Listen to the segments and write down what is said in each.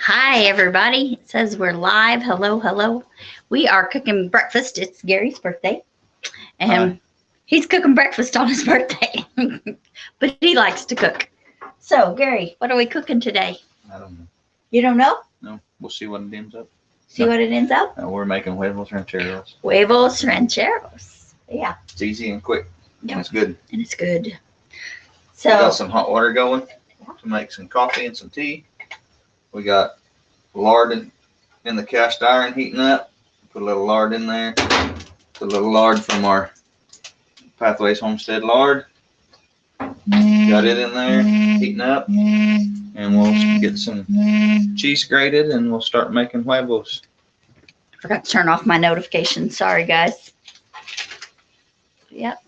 Hi, everybody. It says we're live. Hello, hello. We are cooking breakfast. It's Gary's birthday, and he's cooking breakfast on his birthday, but he likes to cook. So, Gary, what are we cooking today? I don't know. You don't know? No, we'll see what it ends up. See what it ends up? We're making huevos rancheros. Huevos rancheros. Yeah. It's easy and quick. Yep. And it's good. And it's good. We got So, some hot water going to make some coffee and some tea. We got lard in the cast iron heating up. Put a little lard in there. Put a little lard from our Pathways Homestead lard. Got it in there heating up. And we'll get some cheese grated and we'll start making huevos. I forgot to turn off my notifications. Sorry, guys. Yep.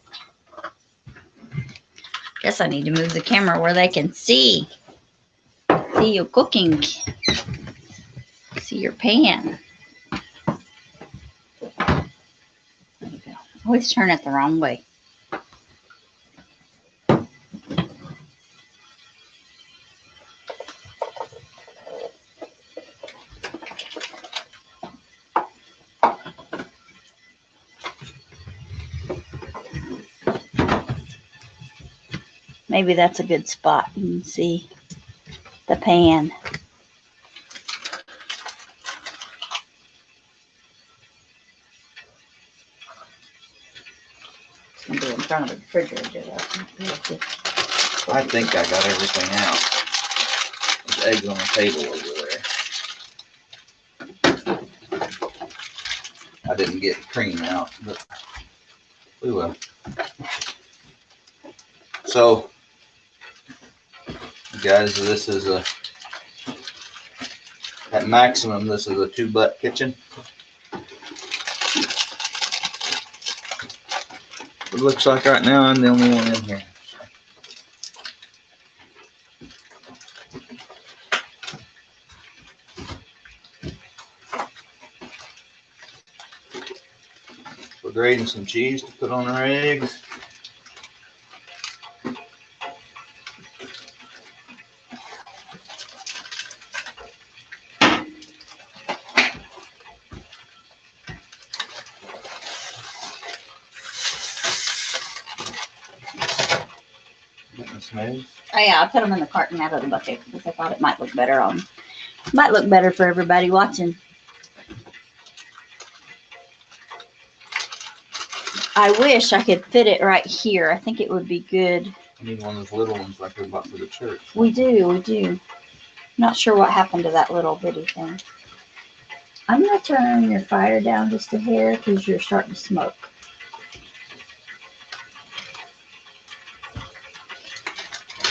Guess I need to move the camera where they can see you cooking. See your pan. There you go. Always turn it the wrong way. Maybe that's a good spot. You can see the pan. It's going to be in front of the refrigerator. I think I got everything out. There's eggs on the table over there. I didn't get cream out, but we will. So, guys, this is at maximum, this is a 2-butt kitchen. It looks like right now I'm the only one in here. We're grating some cheese to put on our eggs. Oh yeah, I put them in the carton out of the bucket because I thought it might look better for everybody watching. I wish I could fit it right here. I think it would be good. You need one of those little ones like we bought for the church. We do. Not sure what happened to that little bitty thing. I'm going to turn your fire down just a hair because you're starting to smoke.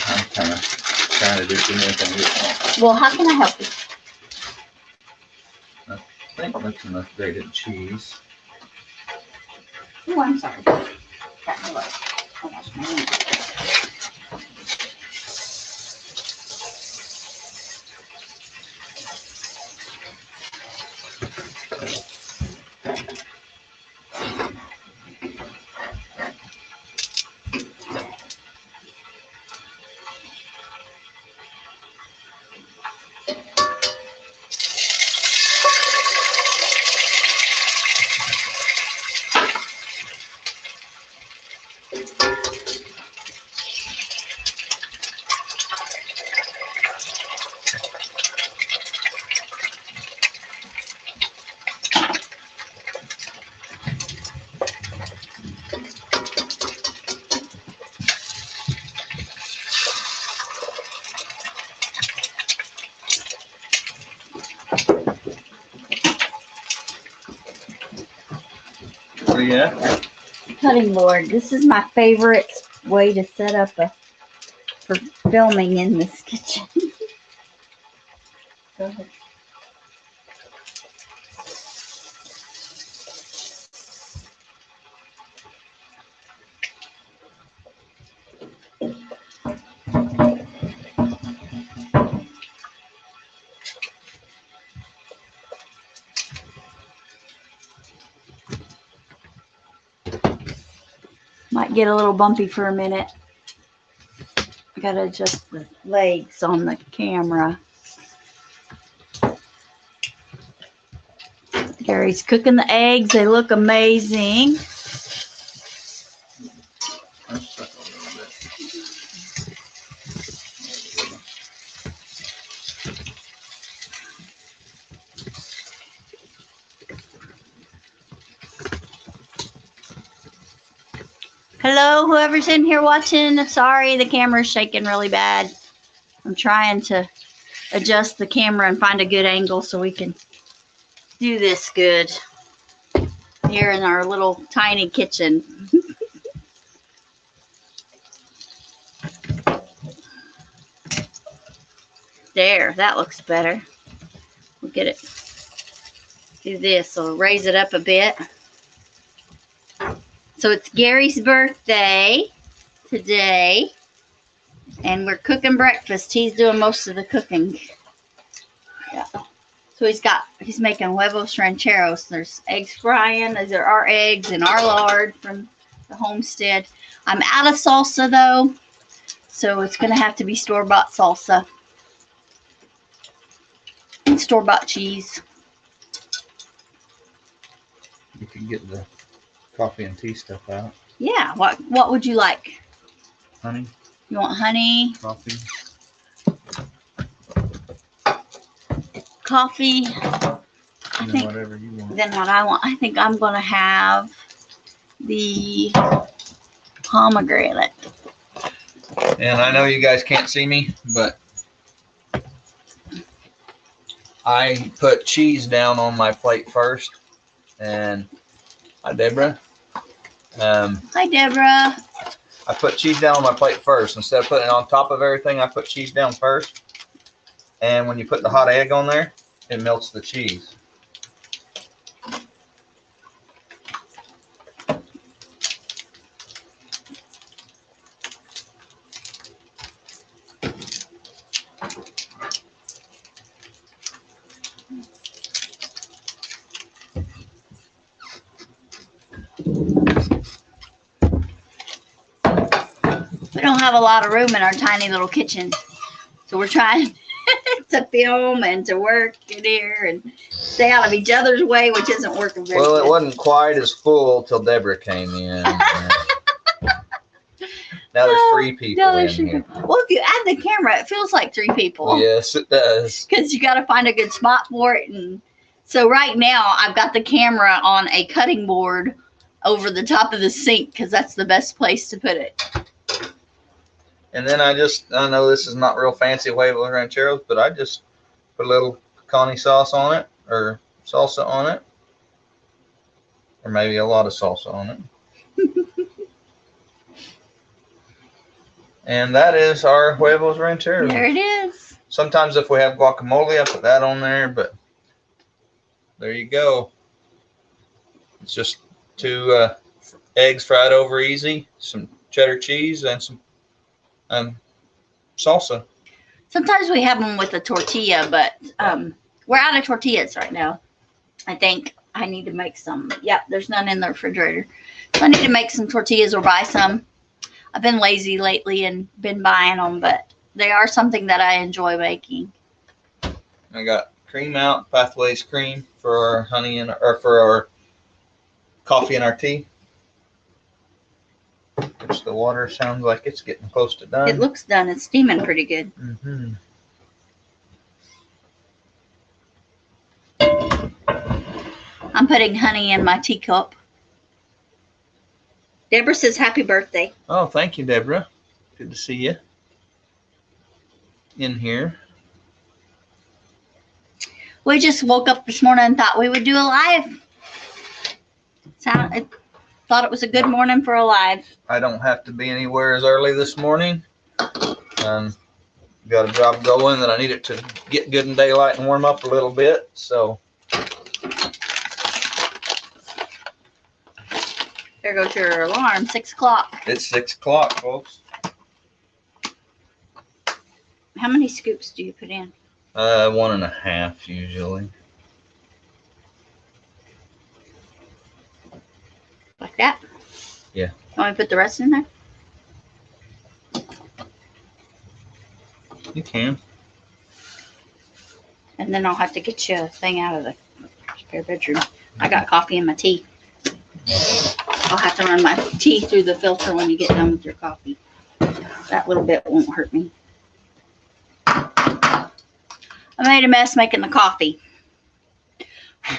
I'm kind of trying to do too many things. Well, how can I help you? I think that's enough grated cheese. Oh, I'm sorry. Got me low. I lost my hand. Where you at? Cutting board. This is my favorite way to set up for filming in this kitchen. Go ahead. Might get a little bumpy for a minute. I gotta adjust the legs on the camera. Gary's cooking the eggs. They look amazing. Hello, whoever's in here watching. Sorry, the camera's shaking really bad. I'm trying to adjust the camera and find a good angle so we can do this good here in our little tiny kitchen. There, that looks better. We'll get it. Do this. So raise it up a bit. So it's Gary's birthday today, and we're cooking breakfast. He's doing most of the cooking. Yeah. So he's making huevos rancheros. There's eggs frying. There are eggs and our lard from the homestead. I'm out of salsa though, so it's gonna have to be store-bought salsa and store-bought cheese. You can get the coffee and tea stuff out. Yeah. What would you like? Honey. You want honey? Coffee. Coffee. I think whatever you want. Then what I want, I think I'm gonna have the pomegranate. And I know you guys can't see me, but I put cheese down on my plate first. And hi, Deborah. Hi, Deborah. I put cheese down on my plate first. Instead of putting it on top of everything, I put cheese down first. And when you put the hot egg on there, it melts the cheese. We don't have a lot of room in our tiny little kitchen, so we're trying to film and to work in here and stay out of each other's way, which isn't working very Well, good. it wasn't quite as full till Deborah came in. Now there's 3 people in here. Well, if you add the camera, it feels like 3 people. Yes, it does. Because you got to find a good spot for it. And so right now, I've got the camera on a cutting board over the top of the sink because that's the best place to put it. And then I know this is not real fancy huevos rancheros, but I just put a little pecani sauce on it, or salsa on it, or maybe a lot of salsa on it. And that is our huevos rancheros. There it is. Sometimes if we have guacamole, I put that on there, but there you go. It's just 2 eggs fried over easy, some cheddar cheese, and some salsa. Sometimes we have them with a tortilla, but we're out of tortillas right now. I think I need to make some. Yep, there's none in the refrigerator. So I need to make some tortillas or buy some. I've been lazy lately and been buying them, but they are something that I enjoy making. I got cream out, Pathways cream for our honey or for our coffee and our tea. Which the water sounds like it's getting close to done. It looks done. It's steaming pretty good. Mm-hmm. I'm putting honey in my teacup. Deborah says happy birthday. Oh, thank you, Deborah. Good to see you in here. We just woke up this morning and thought we would do a live. I thought it was a good morning for a live. I don't have to be anywhere as early this morning. Got a job going that I need it to get good in daylight and warm up a little bit. So there goes your alarm, 6 o'clock. it's 6 o'clock, folks. How many scoops do you put in? 1.5 usually. Like that? Yeah. Want me to put the rest in there? You can. And then I'll have to get you a thing out of the spare bedroom. I got coffee in my tea. I'll have to run my tea through the filter when you get done with your coffee. That little bit won't hurt me. I made a mess making the coffee. I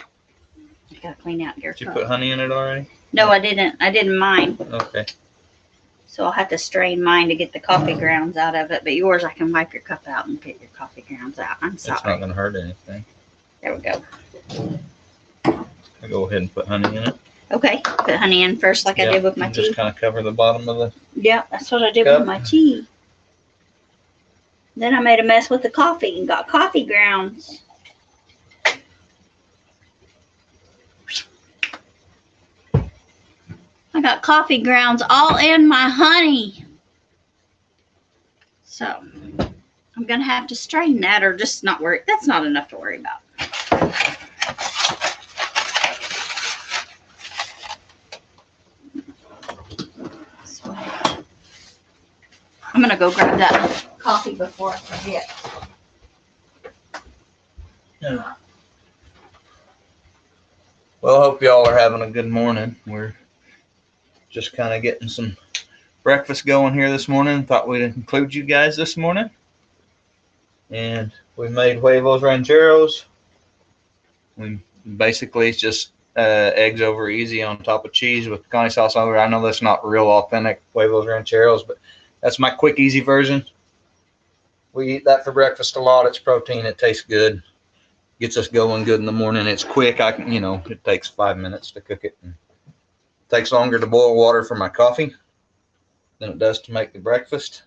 gotta clean out your cup. Did you put honey in it already? No, I didn't. I didn't mine. Okay. So I'll have to strain mine to get the coffee grounds out of it. But yours, I can wipe your cup out and get your coffee grounds out. I'm sorry. It's not going to hurt anything. There we go. I'll go ahead and put honey in it. Okay. Put honey in first like I did with my tea. Just kind of cover the bottom of the Yeah, that's what I did cup. with my tea. Then I made a mess with the coffee and got coffee grounds. I got coffee grounds all in my honey. So I'm going to have to strain that or just not worry. That's not enough to worry about. So I'm going to go grab that coffee before I forget. Yeah. Well, I hope y'all are having a good morning. We're just kind of getting some breakfast going here this morning. Thought we'd include you guys this morning. And we made huevos rancheros. Basically, it's just eggs over easy on top of cheese with picante sauce over. I know that's not real authentic huevos rancheros, but that's my quick, easy version. We eat that for breakfast a lot. It's protein. It tastes good. Gets us going good in the morning. It's quick. It takes 5 minutes to cook it. And it takes longer to boil water for my coffee than it does to make the breakfast.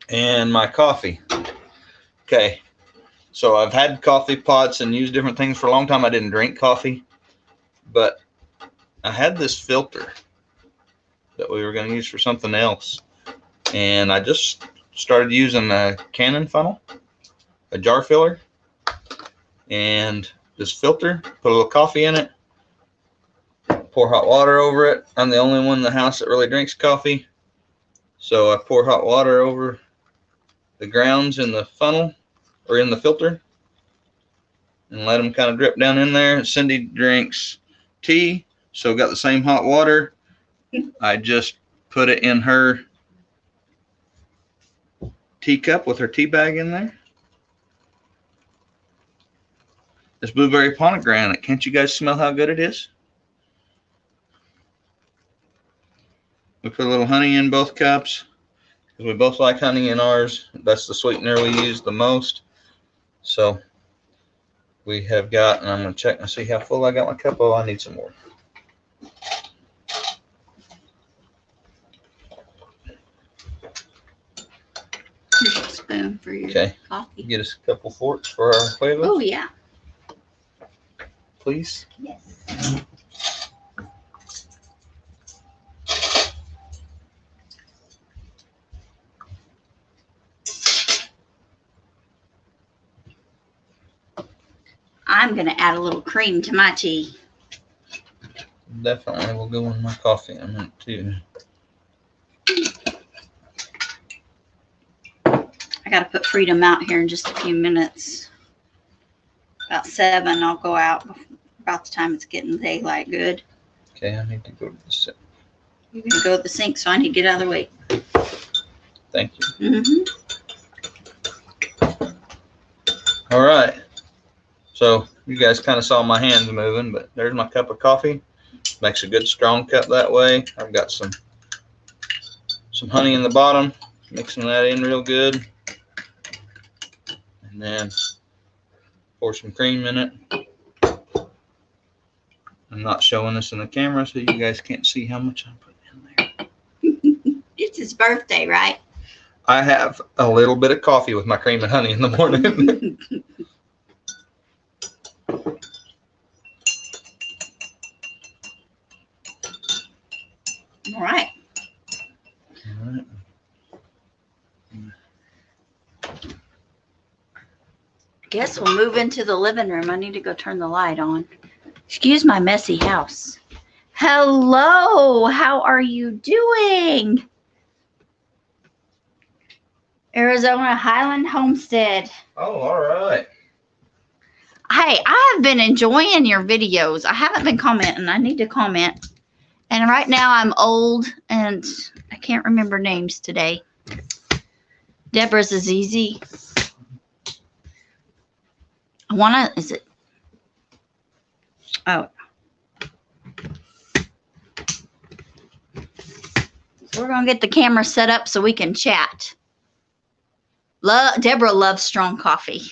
And my coffee. Okay. So I've had coffee pots and used different things for a long time. I didn't drink coffee, but I had this filter that we were going to use for something else. And I just started using a Cannon funnel, a jar filler, and this filter, put a little coffee in it, pour hot water over it. I'm the only one in the house that really drinks coffee. So I pour hot water over the grounds in the funnel or in the filter and let them kind of drip down in there. Cindy drinks tea, so got the same hot water. I just put it in her teacup with her tea bag in there. This blueberry pomegranate, can't you guys smell how good it is? We put a little honey in both cups because we both like honey in ours. That's the sweetener we use the most. So we have got, and I'm going to check and see how full I got my cup. Oh, I need some more. Here's a spoon for your coffee. Get us a couple forks for our huevos. Oh, yeah. Please. Yes. I'm going to add a little cream to my tea. Definitely will go in my coffee in a minute too. I got to put Freedom out here in just a few minutes. About 7, I'll go out about the time it's getting daylight good. Okay, I need to go to the sink. You're going to go to the sink, so I need to get out of the way. Thank you. All right. So you guys kind of saw my hands moving, but there's my cup of coffee. Makes a good strong cup that way. I've got some honey in the bottom, mixing that in real good. And then pour some cream in it. I'm not showing this in the camera, so you guys can't see how much I'm putting in there. It's his birthday, right? I have a little bit of coffee with my cream and honey in the morning. All right. Guess we'll move into the living room. I need to go turn the light on. Excuse my messy house. Hello, how are you doing? Arizona Highland Homestead. Oh, all right. I Hey, I have been enjoying your videos. I haven't been commenting. I need to comment. And right now I'm old and I can't remember names today. Deborah's is easy. Is it? Oh. So we're going to get the camera set up so we can chat. Deborah loves strong coffee.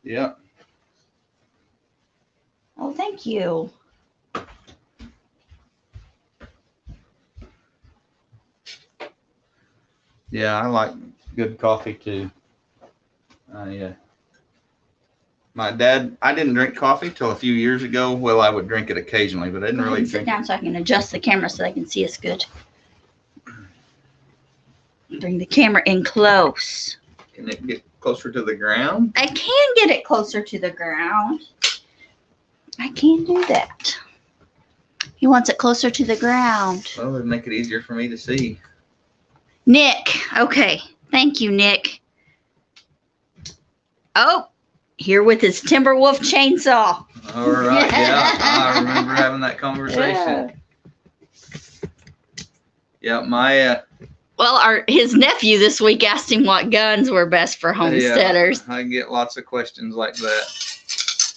Yeah. Oh, thank you. Yeah, I like good coffee too. My dad, I didn't drink coffee till a few years ago. Well, I would drink it occasionally, but I didn't really Sit drink down so I can adjust the camera so they can see us good. Bring the camera in close. Can it get closer to the ground? I can get it closer to the ground. I can do that. He wants it closer to the ground. Well, it would make it easier for me to see. Nick. Okay. Thank you, Nick. Oh, here with his Timberwolf chainsaw. All right. Yeah, I remember having that conversation. Yeah, Well, his nephew this week asked him what guns were best for homesteaders. Yeah, I get lots of questions like that.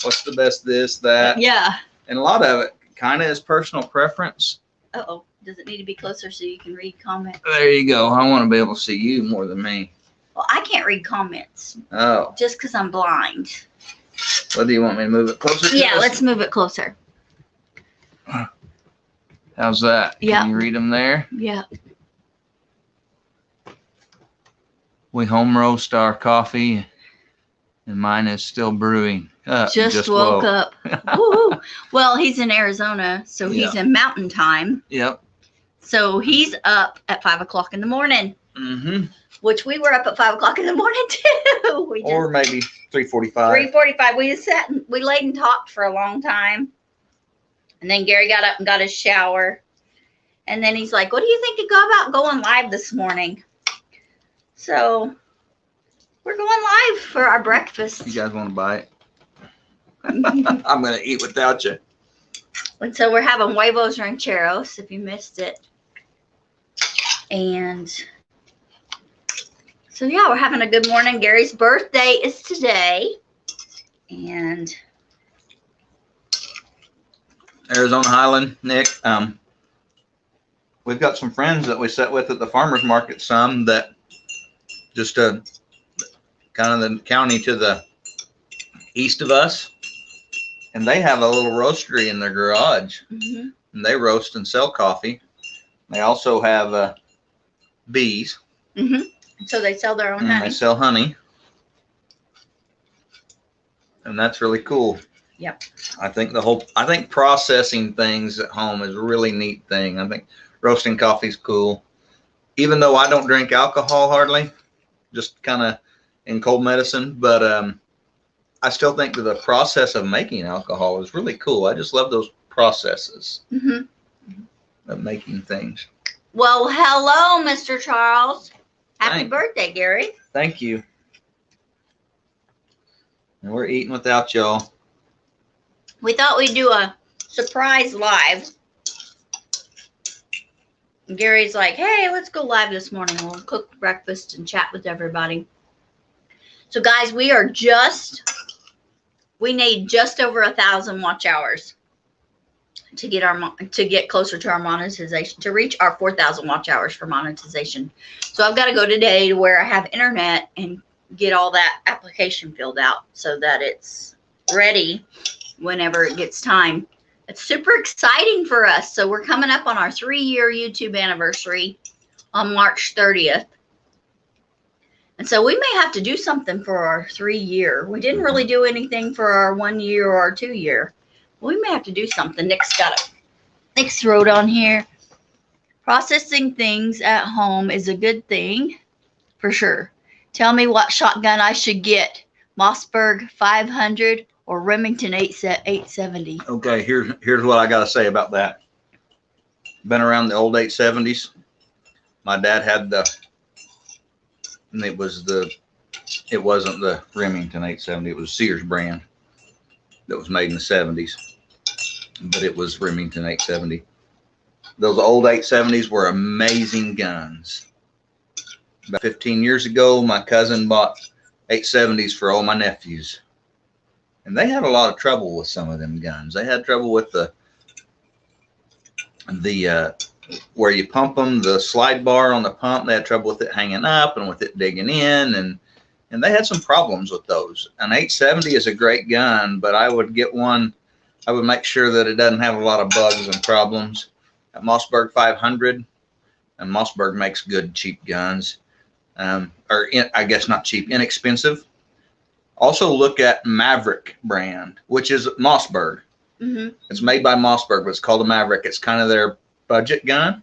What's the best this, that? Yeah. And a lot of it kind of is personal preference. Uh-oh. Does it need to be closer so you can read comments? There you go. I want to be able to see you more than me. Well, I can't read comments. Oh. Just because I'm blind. Well, do you want me to move it closer? Yeah, let's move it closer. How's that? Yeah. Can you read them there? Yeah. We home roast our coffee, and mine is still brewing. Just woke up. Woo-hoo. Well, he's in Arizona, so he's in mountain time. Yep. So he's up at 5 o'clock in the morning. Mm-hmm. Which we were up at 5 o'clock in the morning too. Or maybe 3:45. 3:45. We sat and we laid and talked for a long time. And then Gary got up and got his shower. And then he's like, what do you think about going live this morning? So we're going live for our breakfast. You guys want to bite? I'm going to eat without you. And so we're having huevos rancheros, if you missed it. And so, yeah, we're having a good morning. Gary's birthday is today. And Arizona Highland, Nick. We've got some friends that we sat with at the farmer's market, some that just kind of the county to the east of us. And they have a little roastery in their garage. mm-hmm. And they roast and sell coffee. They also have bees. Mm-hmm. So they sell their own honey. They sell honey. And that's really cool. Yep. I think processing things at home is a really neat thing. I think roasting coffee is cool. Even though I don't drink alcohol hardly, just kind of in cold medicine, but I still think that the process of making alcohol is really cool. I just love those processes mm-hmm. of making things. Well, hello, Mr. Charles. Happy birthday, Gary. Thank you. And we're eating without y'all. We thought we'd do a surprise live. And Gary's like, hey, let's go live this morning. We'll cook breakfast and chat with everybody. So, guys, we need just over 1,000 watch hours to get closer to our monetization, to reach our 4,000 watch hours for monetization. So I've got to go today to where I have internet and get all that application filled out so that it's ready whenever it gets time. It's super exciting for us. So we're coming up on our 3-year YouTube anniversary on March 30th. And so we may have to do something for our 3-year. We didn't really do anything for our 1 year or our 2 year. We may have to do something. Nick's wrote on here. Processing things at home is a good thing, for sure. Tell me what shotgun I should get. Mossberg 500 or Remington 870. Okay, here's what I got to say about that. Been around the old 870s. My dad had and it wasn't the Remington 870. It was Sears brand. that was made in the 70s, but it was Remington 870. Those old 870s were amazing guns. About 15 years ago, my cousin bought 870s for all my nephews. And they had a lot of trouble with some of them guns. They had trouble with the where you pump them, the slide bar on the pump. They had trouble with it hanging up and with it digging in, and they had some problems with those. An 870 is a great gun, but I would get one. I would make sure that it doesn't have a lot of bugs and problems. At Mossberg 500, and Mossberg makes good cheap guns, I guess not cheap, inexpensive. Also look at Maverick brand, which is Mossberg. Mm-hmm. It's made by Mossberg, but it's called a Maverick. It's kind of their budget gun.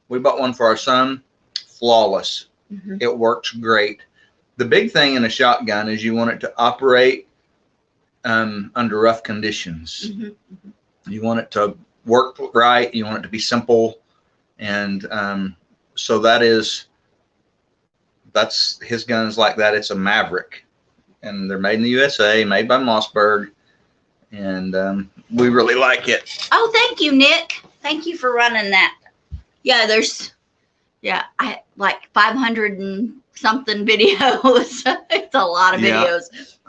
We bought one for our son. Flawless. Mm-hmm. It works great. The big thing in a shotgun is you want it to operate under rough conditions. Mm-hmm. Mm-hmm. You want it to work right. You want it to be simple. And so that's his gun's like that. It's a Maverick. And they're made in the USA, made by Mossberg. And we really like it. Oh, thank you, Nick. Thank you for running that. Yeah, I like 500 and something videos. It's a lot of videos.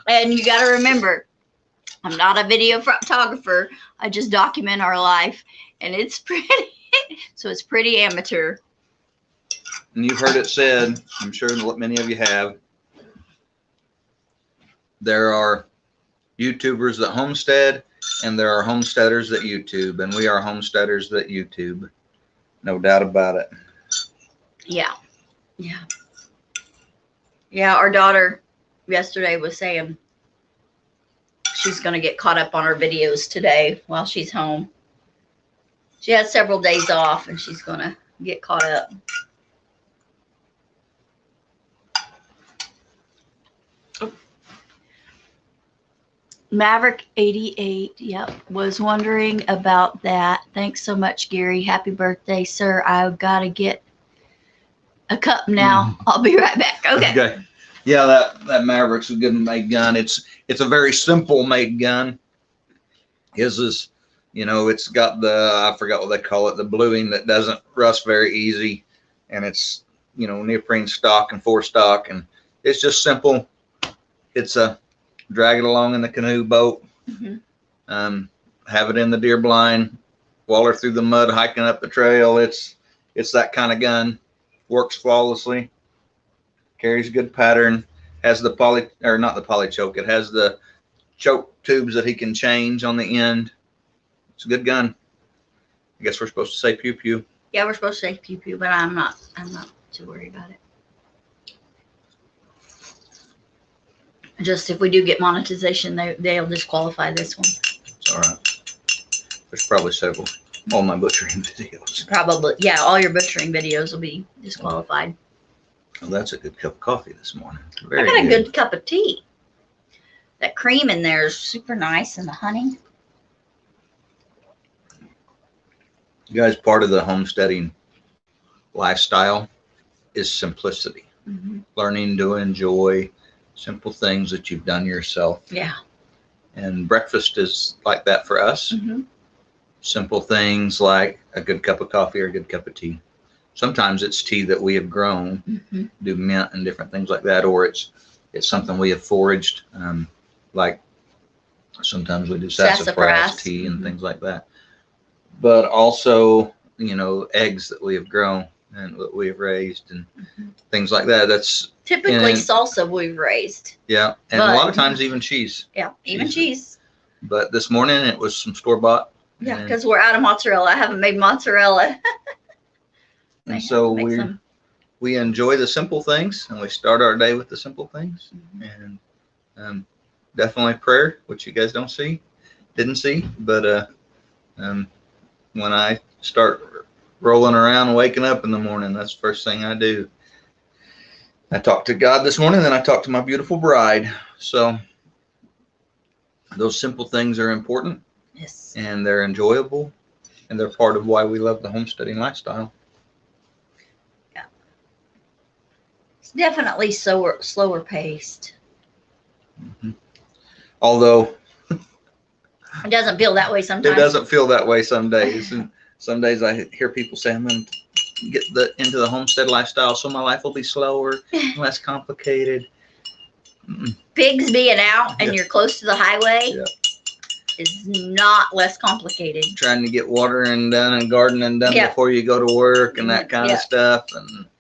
Yeah. And you got to remember, I'm not a video photographer. I just document our life. And it's pretty, so it's pretty amateur. And you've heard it said, I'm sure many of you have, there are YouTubers that homestead, and there are homesteaders that YouTube, and we are homesteaders that YouTube. No doubt about it. Yeah. Yeah. Yeah, our daughter yesterday was saying she's going to get caught up on her videos today while she's home. She has several days off, and she's going to get caught up. Maverick 88, yep, was wondering about that. Thanks so much, Gary. Happy birthday, sir. I've got to get a cup now. I'll be right back. Okay. Yeah, that Maverick's a good made gun. It's a very simple made gun. His is, it's got I forgot what they call it, the bluing that doesn't rust very easy, and it's neoprene stock and 4-stock, and it's just simple. It's a drag it along in the canoe boat, have it in the deer blind, waller through the mud, hiking up the trail. It's that kind of gun. Works flawlessly, carries good pattern, has the not the poly choke. It has the choke tubes that he can change on the end. It's a good gun. I guess we're supposed to say pew pew. Yeah, we're supposed to say pew pew, but I'm not too worried about it. Just if we do get monetization, they'll disqualify this one. It's all right. There's probably several. All my butchering videos. Probably, yeah. All your butchering videos will be disqualified. Well, that's a good cup of coffee this morning. I got a good cup of tea. That cream in there is super nice, and the honey. You guys, part of the homesteading lifestyle is simplicity. Mm-hmm. Learning to enjoy simple things that you've done yourself. Yeah. And breakfast is like that for us. Mm-hmm. Simple things like a good cup of coffee or a good cup of tea. Sometimes it's tea that we have grown, do mint and different things like that, or it's something we have foraged. Like sometimes we do sassafras tea and things like that. But also, eggs that we have grown and that we have raised and things like that. That's typically salsa we've raised. Yeah, and a lot of times even cheese. Yeah, even cheese. But this morning it was some store-bought. Yeah, because we're out of mozzarella. I haven't made mozzarella. And so we enjoy the simple things, and we start our day with the simple things. And definitely prayer, which you guys didn't see. But when I start rolling around and waking up in the morning, that's the first thing I do. I talked to God this morning, then I talked to my beautiful bride. So those simple things are important. Yes. And they're enjoyable, and they're part of why we love the homesteading lifestyle. Yeah. It's definitely slower paced. Although It doesn't feel that way sometimes. It doesn't feel that way some days. And some days I hear people say, I'm going to get into the homestead lifestyle so my life will be slower, less complicated. Pigs being out and Yeah. you're close to the highway Yeah. is not less complicated. Trying to get watering done and gardening done Yeah. before you go to work and that kind of stuff,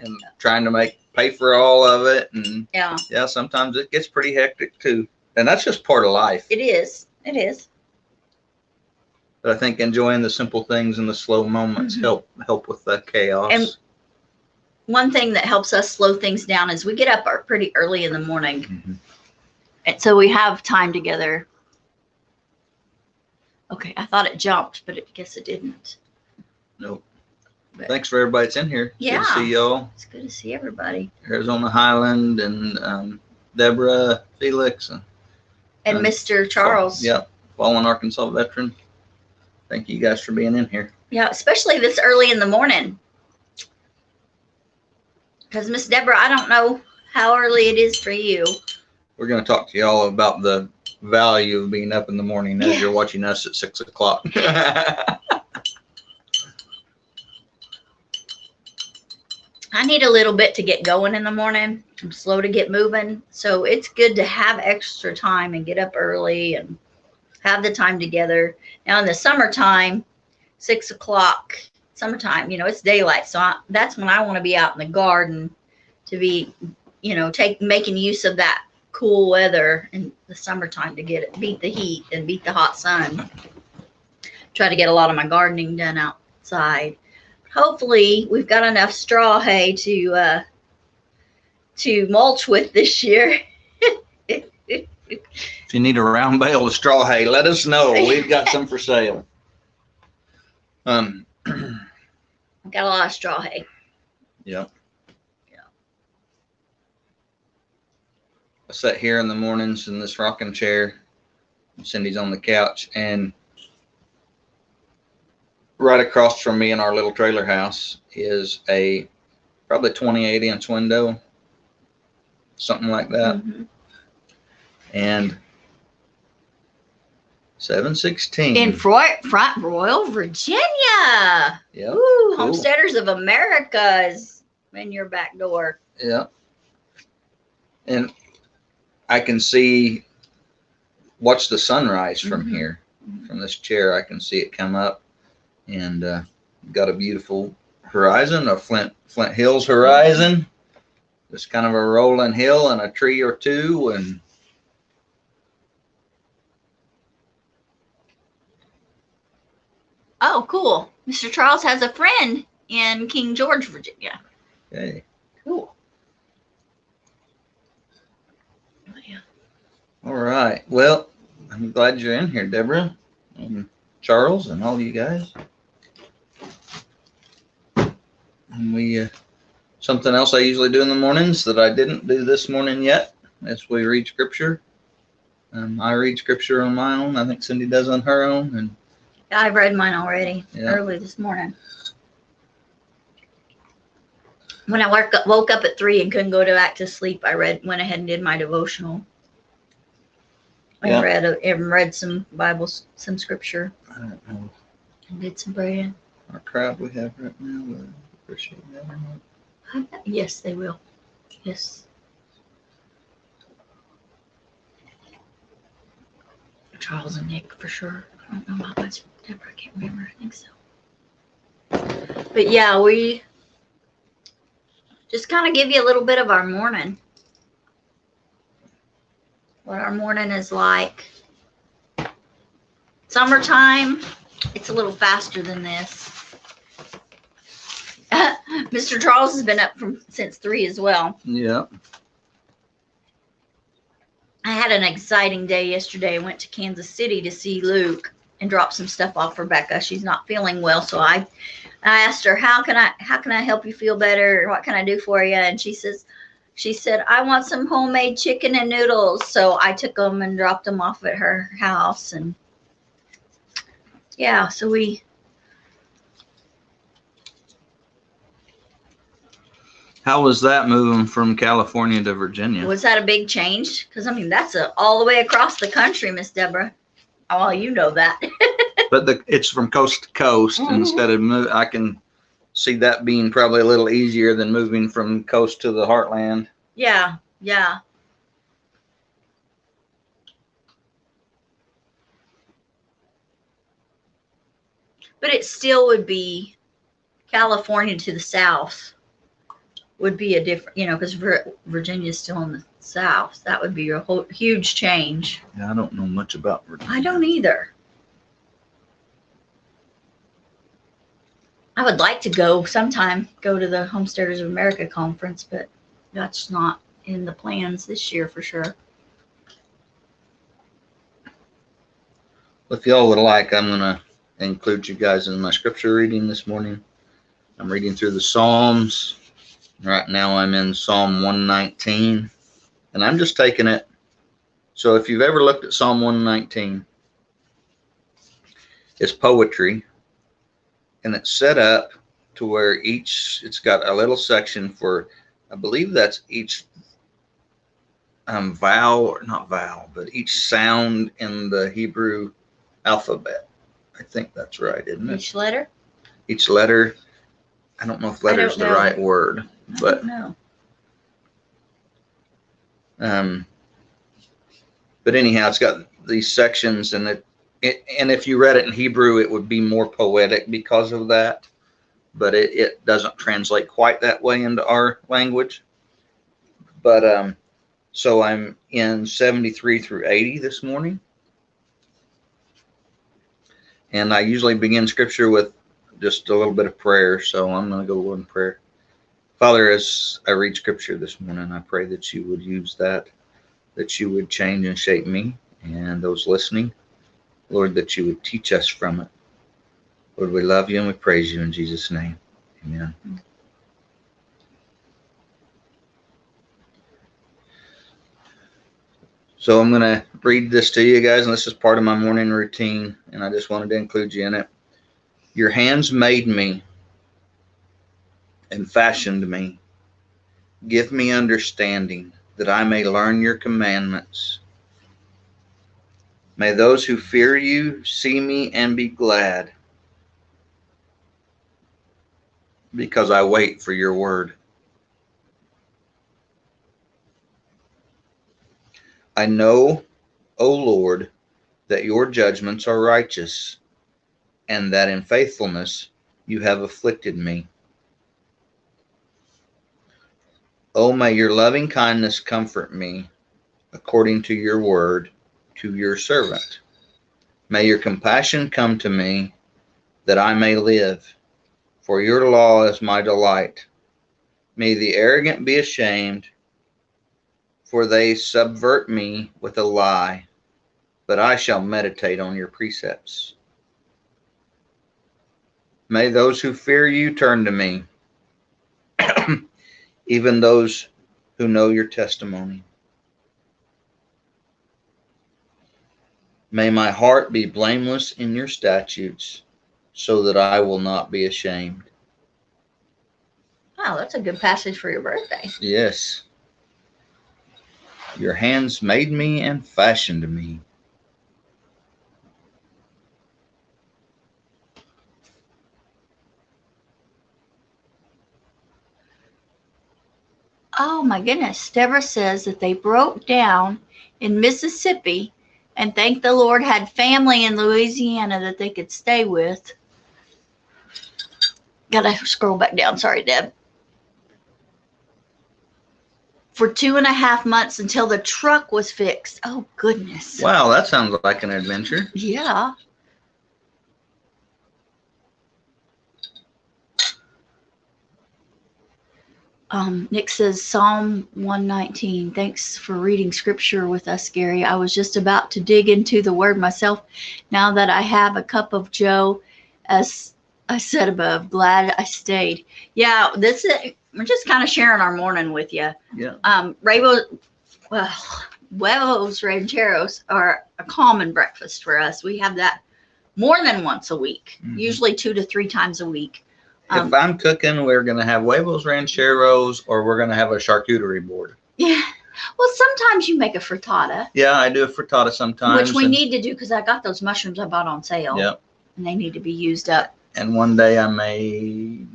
and trying to pay for all of it. And yeah, sometimes it gets pretty hectic too. And that's just part of life. It is. It is. But I think enjoying the simple things and the slow moments help with the chaos. And one thing that helps us slow things down is we get up pretty early in the morning. And so we have time together. Okay, I thought it jumped, but I guess it didn't. Nope. But thanks for everybody that's in here. Yeah. Good to see y'all. It's good to see everybody. Arizona Highland and Deborah, Felix. And Mr. Charles. Yep. Fallen Arkansas veteran. Thank you guys for being in here. Yeah, especially this early in the morning. Because Miss Deborah, I don't know how early it is for you. We're going to talk to y'all about the value of being up in the morning as you're watching us at 6 o'clock. I need a little bit to get going in the morning. I'm slow to get moving. So it's good to have extra time and get up early and have the time together. Now in the summertime, 6 o'clock, summertime, it's daylight. So that's when I want to be out in the garden to be, making use of that cool weather in the summertime to beat the heat and beat the hot sun. Try to get a lot of my gardening done outside. Hopefully we've got enough straw hay to mulch with this year. If you need a round bale of straw hay, let us know. We've got some for sale. I've got a lot of straw hay. Yep. I sit here in the mornings in this rocking chair. Cindy's on the couch, and right across from me in our little trailer house is a probably 28-inch window, something like that. And 716 in Front Royal, Virginia. Yeah. Ooh, cool. Homesteaders of America is in your back door. Yeah. And I can watch the sunrise from here, from this chair. I can see it come up, and got a beautiful horizon, a Flint Hills horizon. Just kind of a rolling hill and a tree or two, and oh, cool. Mr. Charles has a friend in King George, Virginia. Okay. Cool. All right. Well, I'm glad you're in here, Deborah and Charles and all you guys. And something else I usually do in the mornings that I didn't do this morning yet is we read scripture. I read scripture on my own. I think Cindy does on her own. And I've read mine already early this morning. When I woke up at 3 and couldn't go back to sleep, I went ahead and did my devotional. I read some Bibles, some scripture. I don't know. And did some praying. Our crowd we have right now, we appreciate that or not. Yes, they will. Yes. Charles and Nick for sure. I don't know about much. Deborah, I can't remember. I think so. But yeah, we just kind of give you a little bit of our morning. What our morning is like. Summertime, it's a little faster than this. Mr. Charles has been up since 3 as well. Yeah. I had an exciting day yesterday. I went to Kansas City to see Luke and drop some stuff off for Becca. She's not feeling well, so I asked her, how can I help you feel better? What can I do for you? And she said, I want some homemade chicken and noodles. So I took them and dropped them off at her house. And yeah, so How was that moving from California to Virginia? Was that a big change? Because, I mean, that's all the way across the country, Miss Deborah. Oh, you know that. But it's from coast to coast. Instead of I can see that being probably a little easier than moving from coast to the heartland. Yeah, yeah. But it still would be California to the south would be a different, because Virginia's still in the south. That would be a whole huge change. Yeah, I don't know much about Virginia. I don't either. I would like to go sometime, go to the Homesteaders of America conference, but that's not in the plans this year for sure. If y'all would like, I'm going to include you guys in my scripture reading this morning. I'm reading through the Psalms. Right now I'm in Psalm 119, and I'm just taking it. So if you've ever looked at Psalm 119, it's poetry, and it's set up to where it's got a little section for, I believe that's each but each sound in the Hebrew alphabet. I think that's right, isn't it? Each letter? Each letter. I don't know if letter is the right word, but no. But anyhow, it's got these sections, and and if you read it in Hebrew, it would be more poetic because of that. But it doesn't translate quite that way into our language. But so I'm in 73 through 80 this morning, and I usually begin scripture with just a little bit of prayer. So I'm going to go in prayer. Father, as I read scripture this morning, I pray that you would use that you would change and shape me and those listening. Lord, that you would teach us from it. Lord, we love you and we praise you in Jesus' name. Amen. So I'm going to read this to you guys, and this is part of my morning routine, and I just wanted to include you in it. Your hands made me and fashioned me. Give me understanding that I may learn your commandments. May those who fear you see me and be glad, because I wait for your word. I know, O Lord, that your judgments are righteous, and that in faithfulness you have afflicted me. Oh, may your loving kindness comfort me according to your word to your servant. May your compassion come to me that I may live, for your law is my delight. May the arrogant be ashamed, for they subvert me with a lie, but I shall meditate on your precepts. May those who fear you turn to me, even those who know your testimony. May my heart be blameless in your statutes, so that I will not be ashamed. Wow, that's a good passage for your birthday. Yes. Your hands made me and fashioned me. Oh my goodness. Deborah says that they broke down in Mississippi and thank the Lord had family in Louisiana that they could stay with. Gotta scroll back down. Sorry, Deb. For 2.5 months until the truck was fixed. Oh, goodness. Wow, that sounds like an adventure. Yeah. Nick says Psalm 119. Thanks for reading scripture with us, Gary. I was just about to dig into the word myself. Now that I have a cup of Joe, as I said above, glad I stayed. Yeah, we're just kind of sharing our morning with you. Yeah. Huevos rancheros are a common breakfast for us. We have that more than once a week, usually 2 to 3 times a week. If I'm cooking, we're going to have huevos rancheros, or we're going to have a charcuterie board. Yeah. Well, sometimes you make a frittata. Yeah, I do a frittata sometimes. Which we need to do because I got those mushrooms I bought on sale. Yep. And they need to be used up. And one day I made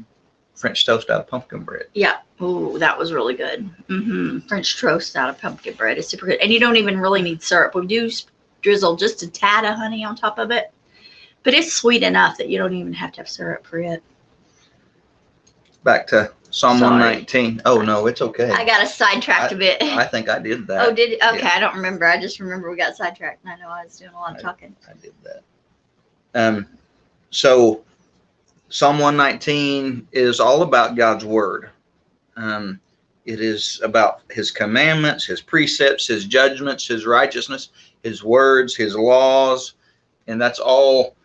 French toast out of pumpkin bread. Yeah. Oh, that was really good. French toast out of pumpkin bread is super good. And you don't even really need syrup. We do drizzle just a tad of honey on top of it. But it's sweet enough that you don't even have to have syrup for it. Back to Psalm 119. Oh, no, it's okay. I got us sidetracked a bit. I think I did that. Oh, did it? Okay, Yeah. I don't remember. I just remember we got sidetracked. And I know I was doing a lot of talking. I did that. So Psalm 119 is all about God's word. It is about his commandments, his precepts, his judgments, his righteousness, his words, his laws, and that's all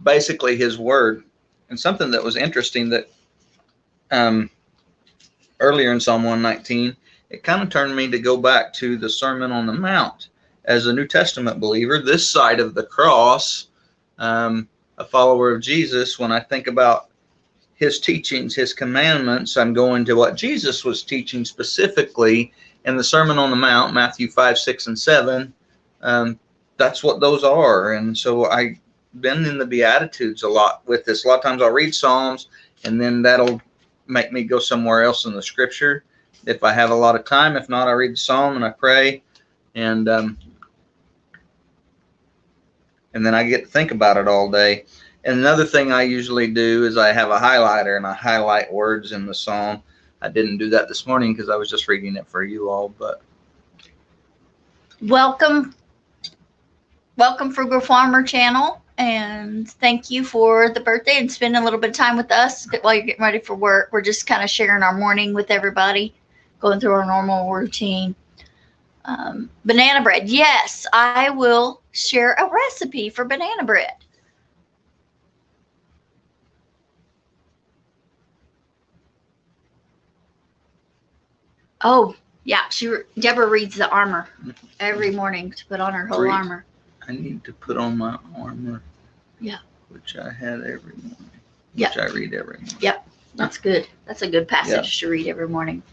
basically his word. And something that was interesting that earlier in Psalm 119, it kind of turned me to go back to the Sermon on the Mount. As a New Testament believer, this side of the cross, a follower of Jesus, when I think about his teachings, his commandments, I'm going to what Jesus was teaching specifically in the Sermon on the Mount, Matthew 5, 6, and 7. That's what those are. And so I've been in the Beatitudes a lot with this. A lot of times I'll read Psalms, and then that'll make me go somewhere else in the scripture if I have a lot of time. If not, I read the Psalm and I pray, and then I get to think about it all day. And another thing I usually do is I have a highlighter and I highlight words in the Psalm. I didn't do that this morning because I was just reading it for you all. But welcome Frugal Farmer channel, and thank you for the birthday and spending a little bit of time with us while you're getting ready for work. We're just kind of sharing our morning with everybody, going through our normal routine. Banana bread. Yes, I will share a recipe for banana bread. Oh, yeah. Deborah reads the armor every morning to put on her whole armor. I need to put on my armor. Yeah. Which I had every morning. Yeah. Which I read every morning. Yep. That's good. That's a good passage to read every morning.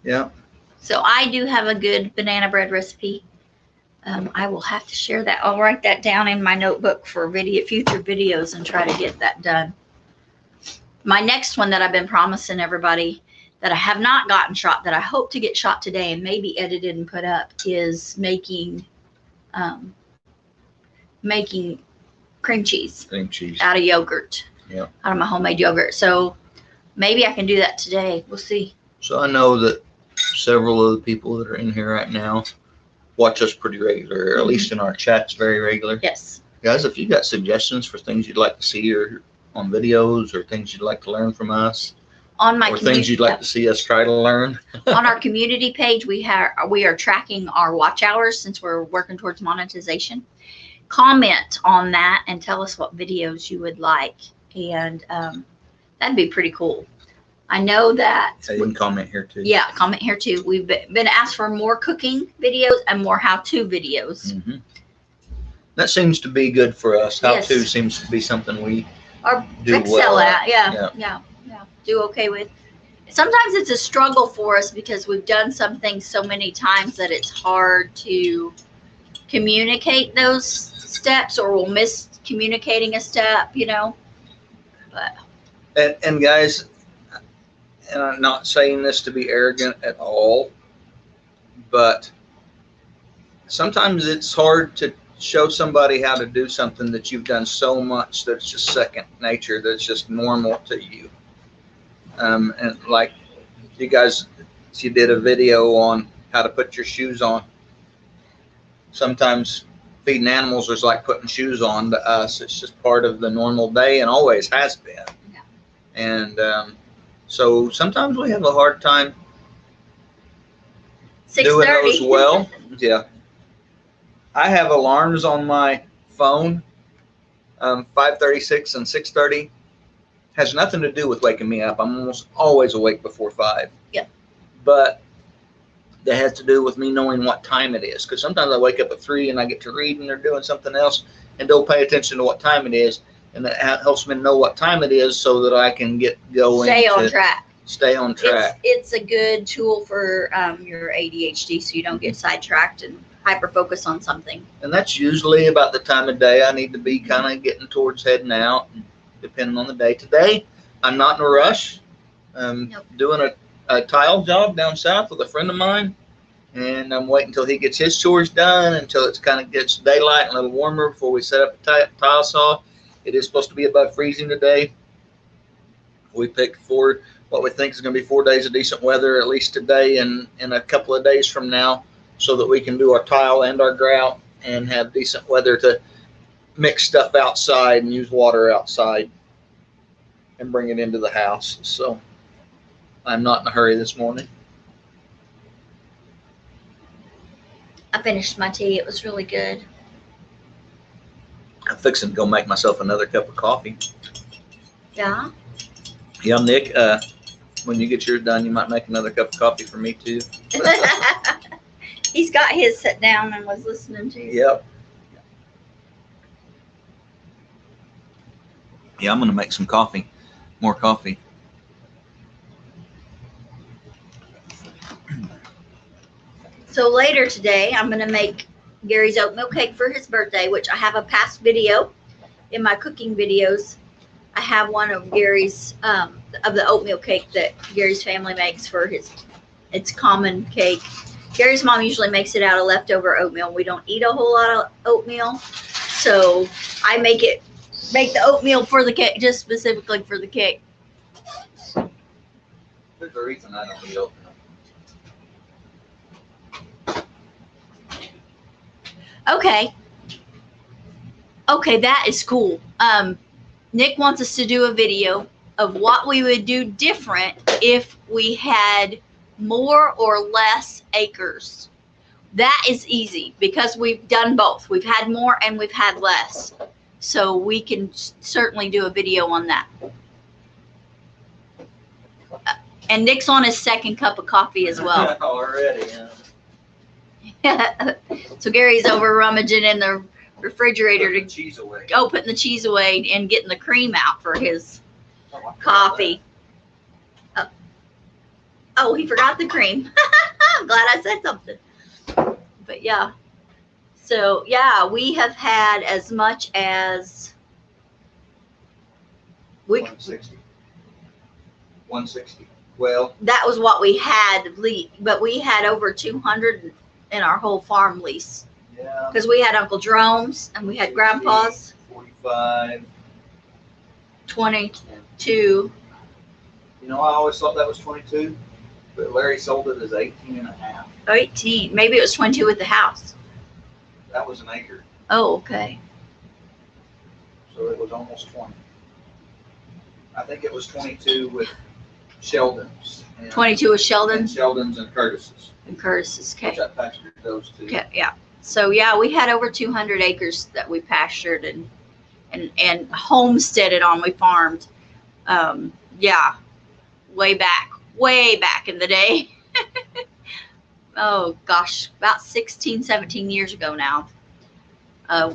Yeah. So I do have a good banana bread recipe. I will have to share that. I'll write that down in my notebook for future videos and try to get that done. My next one that I've been promising everybody that I have not gotten shot, that I hope to get shot today and maybe edited and put up, is making cream cheese out of yogurt. Yeah. Out of my homemade yogurt. So maybe I can do that today. We'll see. So I know that several of the people that are in here right now watch us pretty regular, or at least in our chats very regular. Yes. Guys, if you got suggestions for things you'd like to see or on videos, or things you'd like to learn from us, on my or things you'd like to see us try to learn. On our community page, we are tracking our watch hours since we're working towards monetization. Comment on that and tell us what videos you would like, and that'd be pretty cool. I know that. You can comment here too. Yeah, comment here too. We've been asked for more cooking videos and more how-to videos. Mm-hmm. That seems to be good for us. How-to seems to be something we do excel well at. Yeah. Do okay with. Sometimes it's a struggle for us because we've done some things so many times that it's hard to communicate those steps, or we'll miss communicating a step, But and guys, and I'm not saying this to be arrogant at all, but sometimes it's hard to show somebody how to do something that you've done so much that's just second nature, that's just normal to you. And like you guys, you did a video on how to put your shoes on. Sometimes feeding animals is like putting shoes on to us. It's just part of the normal day and always has been. Yeah. And so sometimes we have a hard time doing those well. Yeah. I have alarms on my phone, 5:36 and 6:30. Has nothing to do with waking me up. I'm almost always awake before 5. Yeah. But that has to do with me knowing what time it is. Because sometimes I wake up at 3 and I get to read and they're doing something else and don't pay attention to what time it is. and that helps me know what time it is so that I can get going. Stay on track. Stay on track. It's a good tool for your ADHD, so you don't get sidetracked and hyper focus on something. And that's usually about the time of day I need to be kind of getting towards heading out, depending on the day. Today, I'm not in a rush. Nope. Doing a tile job down south with a friend of mine, and I'm waiting until he gets his chores done, until it's kind of gets daylight and a little warmer before we set up a tile saw. It is supposed to be above freezing today. We picked for what we think is going to be 4 days of decent weather, at least today and a couple of days from now, so that we can do our tile and our grout and have decent weather to mix stuff outside and use water outside and bring it into the house. So I'm not in a hurry this morning. I finished my tea. It was really good. I'm fixing to go make myself another cup of coffee. Yeah. Yeah, Nick, when you get yours done, you might make another cup of coffee for me too. He's got his set down and was listening to you. Yep. Yeah, I'm going to make some coffee. More coffee. So later today, I'm going to make Gary's oatmeal cake for his birthday, which I have a past video in my cooking videos. I have one of Gary's, of the oatmeal cake that Gary's family makes for it's common cake. Gary's mom usually makes it out of leftover oatmeal. We don't eat a whole lot of oatmeal. So I make the oatmeal for the cake, just specifically for the cake. There's a reason I don't eat oatmeal. Okay, that is cool. Nick wants us to do a video of what we would do different if we had more or less acres. That is easy because we've done both. We've had more and we've had less. So we can certainly do a video on that. And Nick's on his second cup of coffee as well. Already, yeah. So Gary's over rummaging in the refrigerator putting the cheese away. putting the cheese away and getting the cream out for his coffee. Oh, he forgot the cream. I'm glad I said something. But yeah. So yeah, we have had as much as 160. 160. Well, that was what we had, but we had over 200 in our whole farm lease. Yeah. Because we had Uncle Jerome's and we had Grandpa's. 45. 22. You know, I always thought that was 22, but Larry sold it as 18 and a half. 18. Maybe it was 22 with the house. That was an acre, Oh, okay. so it was almost 20. I think it was 22 with Sheldon's. And 22 with Sheldon Sheldon's and Curtis's. and Curtis's. Okay. Which I pastured those two. Okay. Yeah. So yeah, we had over 200 acres that we pastured and homesteaded on. We farmed. Yeah. Way back in the day. Oh gosh, about 16, 17 years ago now.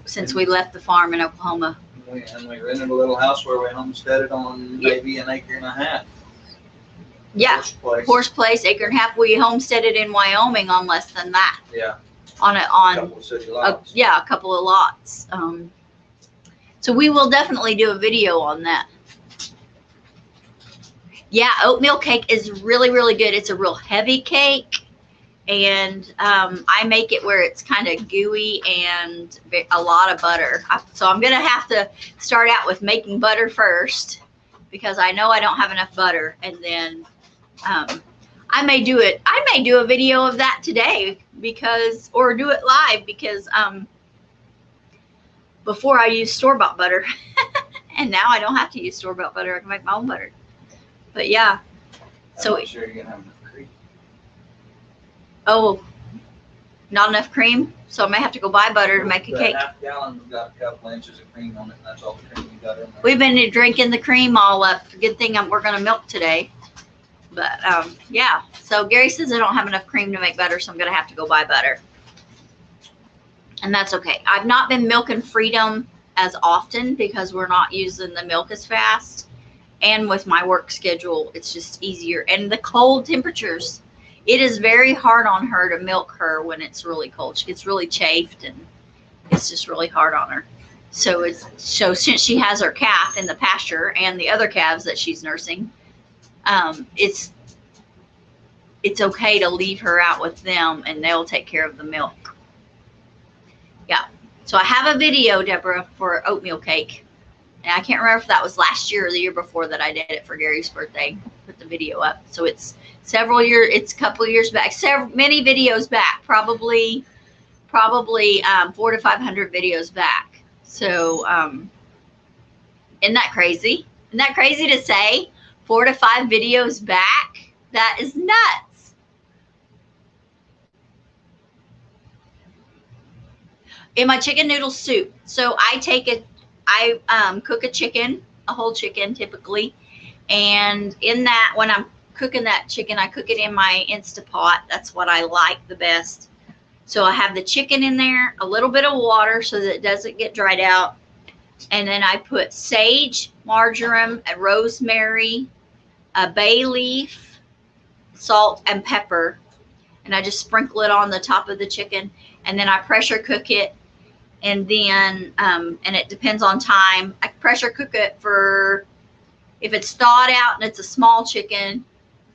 Since we left the farm in Oklahoma. And we rented a little house where we homesteaded on maybe an acre and a half. Yeah. Horse place, acre and a half. We homesteaded in Wyoming on less than that. Yeah. On couple of city lots. a couple of lots. So we will definitely do a video on that. Yeah, oatmeal cake is really, really good. It's a real heavy cake. And I make it where it's kind of gooey and a lot of butter. So I'm going to have to start out with making butter first because I know I don't have enough butter. And then I may do a video of that today or do it live because before I used store-bought butter. And now I don't have to use store-bought butter. I can make my own butter. But yeah. I'm not sure you're going to have enough cream. Oh, not enough cream? So I may have to go buy butter to make a cake. Half gallon's got a couple inches of cream on it, and that's all the cream you got in there. We've been drinking the cream all up. Good thing we're going to milk today. But yeah, so Gary says I don't have enough cream to make butter, so I'm going to have to go buy butter. And that's okay. I've not been milking Freedom as often because we're not using the milk as fast. And with my work schedule, it's just easier. And the cold temperatures, it is very hard on her to milk her when it's really cold. She gets really chafed and it's just really hard on her. So since she has her calf in the pasture and the other calves that she's nursing, it's okay to leave her out with them and they'll take care of the milk. Yeah. So I have a video, Deborah, for Oatmeal Cake. And I can't remember if that was last year or the year before that I did it for Gary's birthday. Put the video up. So it's a couple of years back, many videos back, probably 400 to 500 videos back. So isn't that crazy? Isn't that crazy to say? 4 to 5 videos back? That is nuts. In my chicken noodle soup, so I cook a chicken, a whole chicken typically, and in that, when I'm cooking that chicken, I cook it in my Instapot. That's what I like the best. So I have the chicken in there, a little bit of water so that it doesn't get dried out, and then I put sage, marjoram, and rosemary, a bay leaf, salt, and pepper, and I just sprinkle it on the top of the chicken, and then I pressure cook it. And then, and it depends on time. I pressure cook it for, if it's thawed out and it's a small chicken,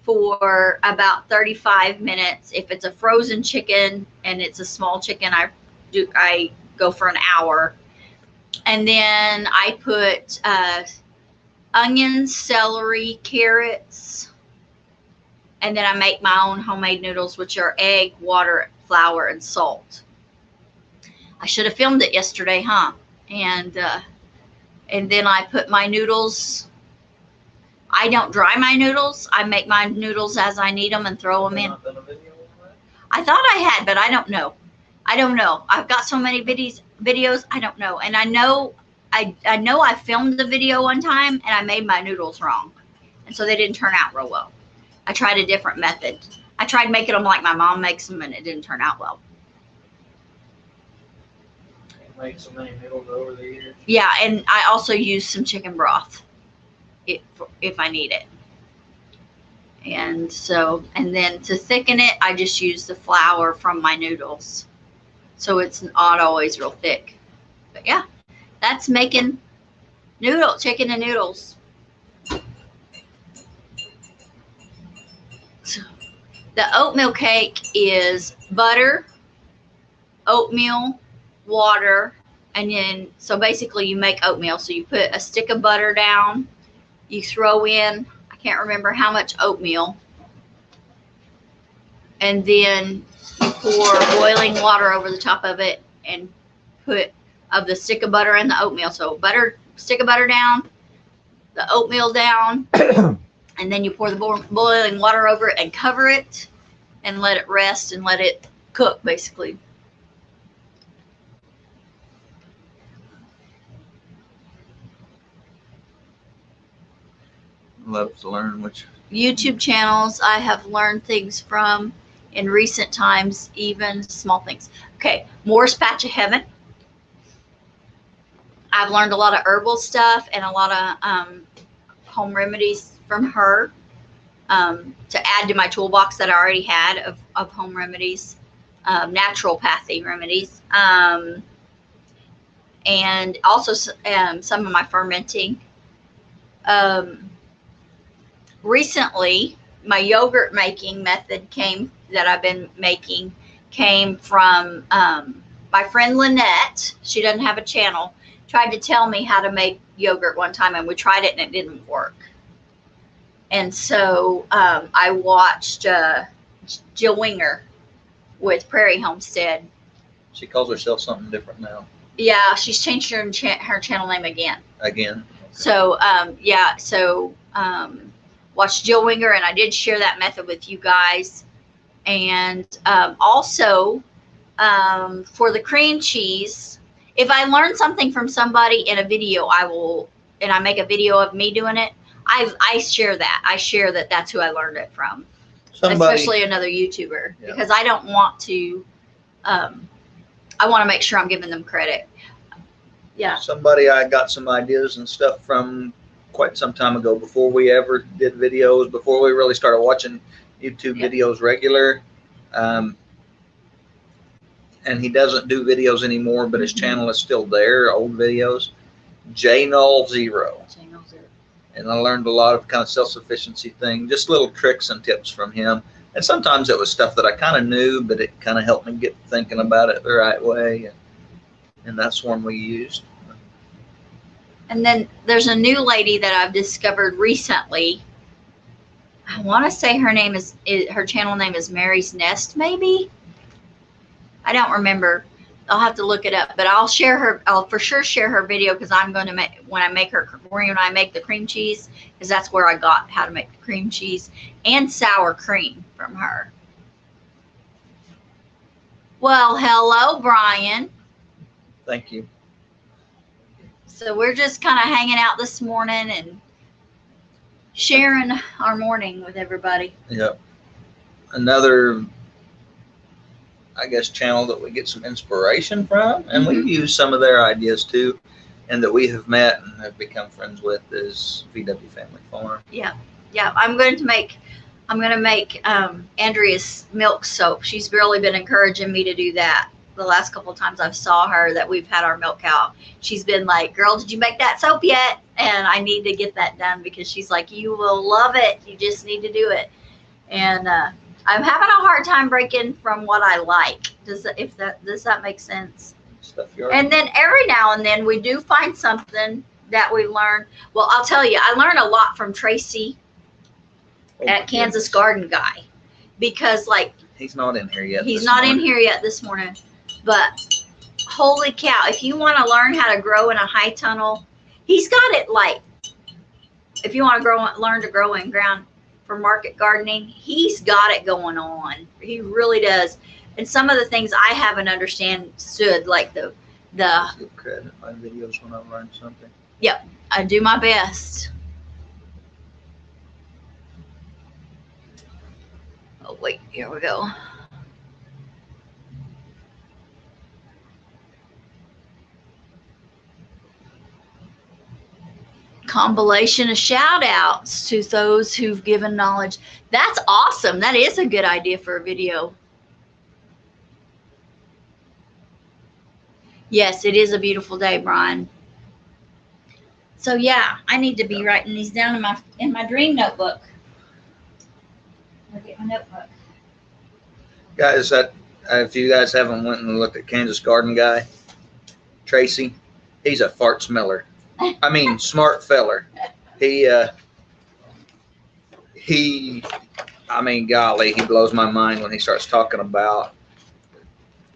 for about 35 minutes. If it's a frozen chicken and it's a small chicken, I go for an hour. And then I put onions, celery, carrots, and then I make my own homemade noodles, which are egg, water, flour, and salt. I should have filmed it yesterday, huh? And then I put my noodles. I don't dry my noodles. I make my noodles as I need them and throw them in. I thought I had, but I don't know. I don't know. I've got so many videos. I don't know. And I know I filmed the video one time and I made my noodles wrong, and so they didn't turn out real well. I tried a different method. I tried making them like my mom makes them, and it didn't turn out well. Made so many noodles over the years. Yeah, and I also use some chicken broth if I need it. And so, and then to thicken it, I just use the flour from my noodles. So it's not always real thick. But yeah, that's making chicken and noodles. So the oatmeal cake is butter, oatmeal, water, and then, so basically you make oatmeal. So you put a stick of butter down, you throw in, I can't remember how much oatmeal, and then you pour boiling water over the top of it and put of the stick of butter and the oatmeal. So stick of butter down, the oatmeal down, and then you pour the boiling water over it and cover it and let it rest and let it cook basically. Love to learn which YouTube channels I have learned things from in recent times, even small things. Okay, Moore's Patch of Heaven. I've learned a lot of herbal stuff and a lot of home remedies from her to add to my toolbox that I already had of home remedies, naturopathy remedies, and also some of my fermenting. Recently, my yogurt making method that I've been making came from my friend Lynette. She doesn't have a channel. Tried to tell me how to make yogurt one time, and we tried it and it didn't work. And so I watched Jill Winger with Prairie Homestead. she calls herself something different now. Yeah, she's changed her channel name again. Again. So yeah, so watched Jill Winger, and I did share that method with you guys. And also for the cream cheese, if I learn something from somebody in a video, and I make a video of me doing it, I share that. I share that that's who I learned it from. Especially another YouTuber, yeah. Because I don't want to, I want to make sure I'm giving them credit. Yeah. Somebody I got some ideas and stuff from quite some time ago, before we ever did videos, before we really started watching YouTube videos regular. And he doesn't do videos anymore, but his channel is still there, old videos. J0. And I learned a lot of kind of self-sufficiency thing, just little tricks and tips from him. And sometimes it was stuff that I kind of knew, but it kind of helped me get thinking about it the right way. And that's one we used. And then there's a new lady that I've discovered recently. I want to say her name is her channel name is Mary's Nest, maybe. I don't remember. I'll have to look it up, but I'll share her. I'll for sure share her video, because I'm going to make when I make the cream cheese, because that's where I got how to make the cream cheese and sour cream from her. Well, hello, Brian. Thank you. So we're just kind of hanging out this morning and sharing our morning with everybody. Yep. Another, I guess, channel that we get some inspiration from, and we've used some of their ideas too, and that we have met and have become friends with, is VW Family Farm. Yeah. I'm going to make Andrea's milk soap. She's really been encouraging me to do that. The last couple of times I've saw her that we've had our milk out, she's been like, "Girl, did you make that soap yet?" And I need to get that done, because she's like, "You will love it. You just need to do it." And I'm having a hard time breaking from what I like. Does that make sense? And then every now and then we do find something that we learn. Well, I'll tell you, I learn a lot from Tracy at Kansas Garden Guy, because like he's not in here yet. He's not in here yet this morning, but holy cow! If you want to learn how to grow in a high tunnel, he's got it. Like if you want to learn to grow in ground for market gardening, he's got it going on. He really does. And some of the things I haven't understood, like the give credit my videos when I learn something. Yep, I do my best. Oh wait, here we go. Compilation of shout outs to those who've given knowledge. That's awesome. That is a good idea for a video. Yes, it is a beautiful day, Brian. So yeah, I need to be writing these down in my dream notebook. I'll get my notebook. Guys, if you guys haven't went and looked at Kansas Garden Guy, Tracy, he's a fart smeller. I mean, smart feller. I mean, golly, he blows my mind when he starts talking about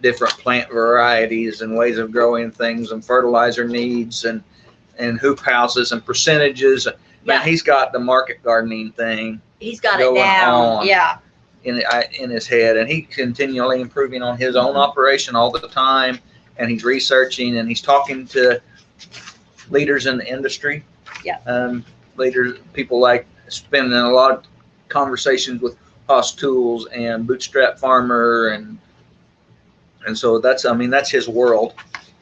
different plant varieties and ways of growing things and fertilizer needs and hoop houses and percentages. Man, he's got the market gardening thing. He's got it down. Yeah. In his head, and he's continually improving on his own operation all the time, and he's researching and he's talking to leaders in the industry. Leaders, people like spending a lot of conversations with Haas Tools and Bootstrap Farmer, and so that's his world,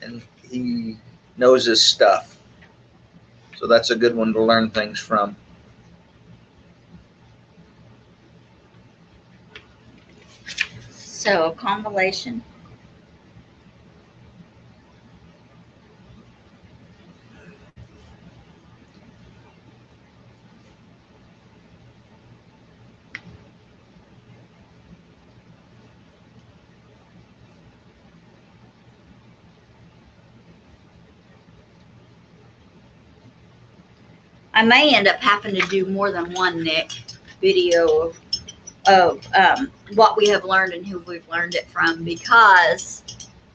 and he knows his stuff. So that's a good one to learn things from. So a compilation. I may end up having to do more than one, Nick, video of what we have learned and who we've learned it from, because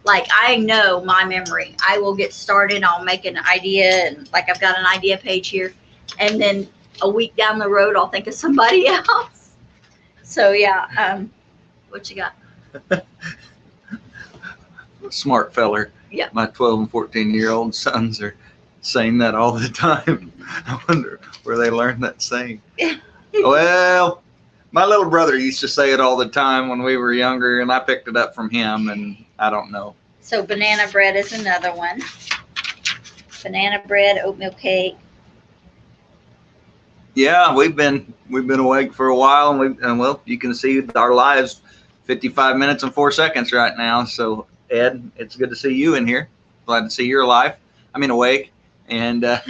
like I know my memory. I will get started, I'll make an idea, and like I've got an idea page here, and then a week down the road I'll think of somebody else. So yeah, what you got? Smart feller. Yeah. My 12 and 14-year-old sons are saying that all the time. I wonder where they learned that saying. Well, my little brother used to say it all the time when we were younger, and I picked it up from him, and I don't know. So banana bread is another one. banana bread, oatmeal cake. Yeah, we've been awake for a while, and well, you can see our lives 55 minutes and 4 seconds right now. So Ed, it's good to see you in here. Glad to see you're alive. I mean awake, and I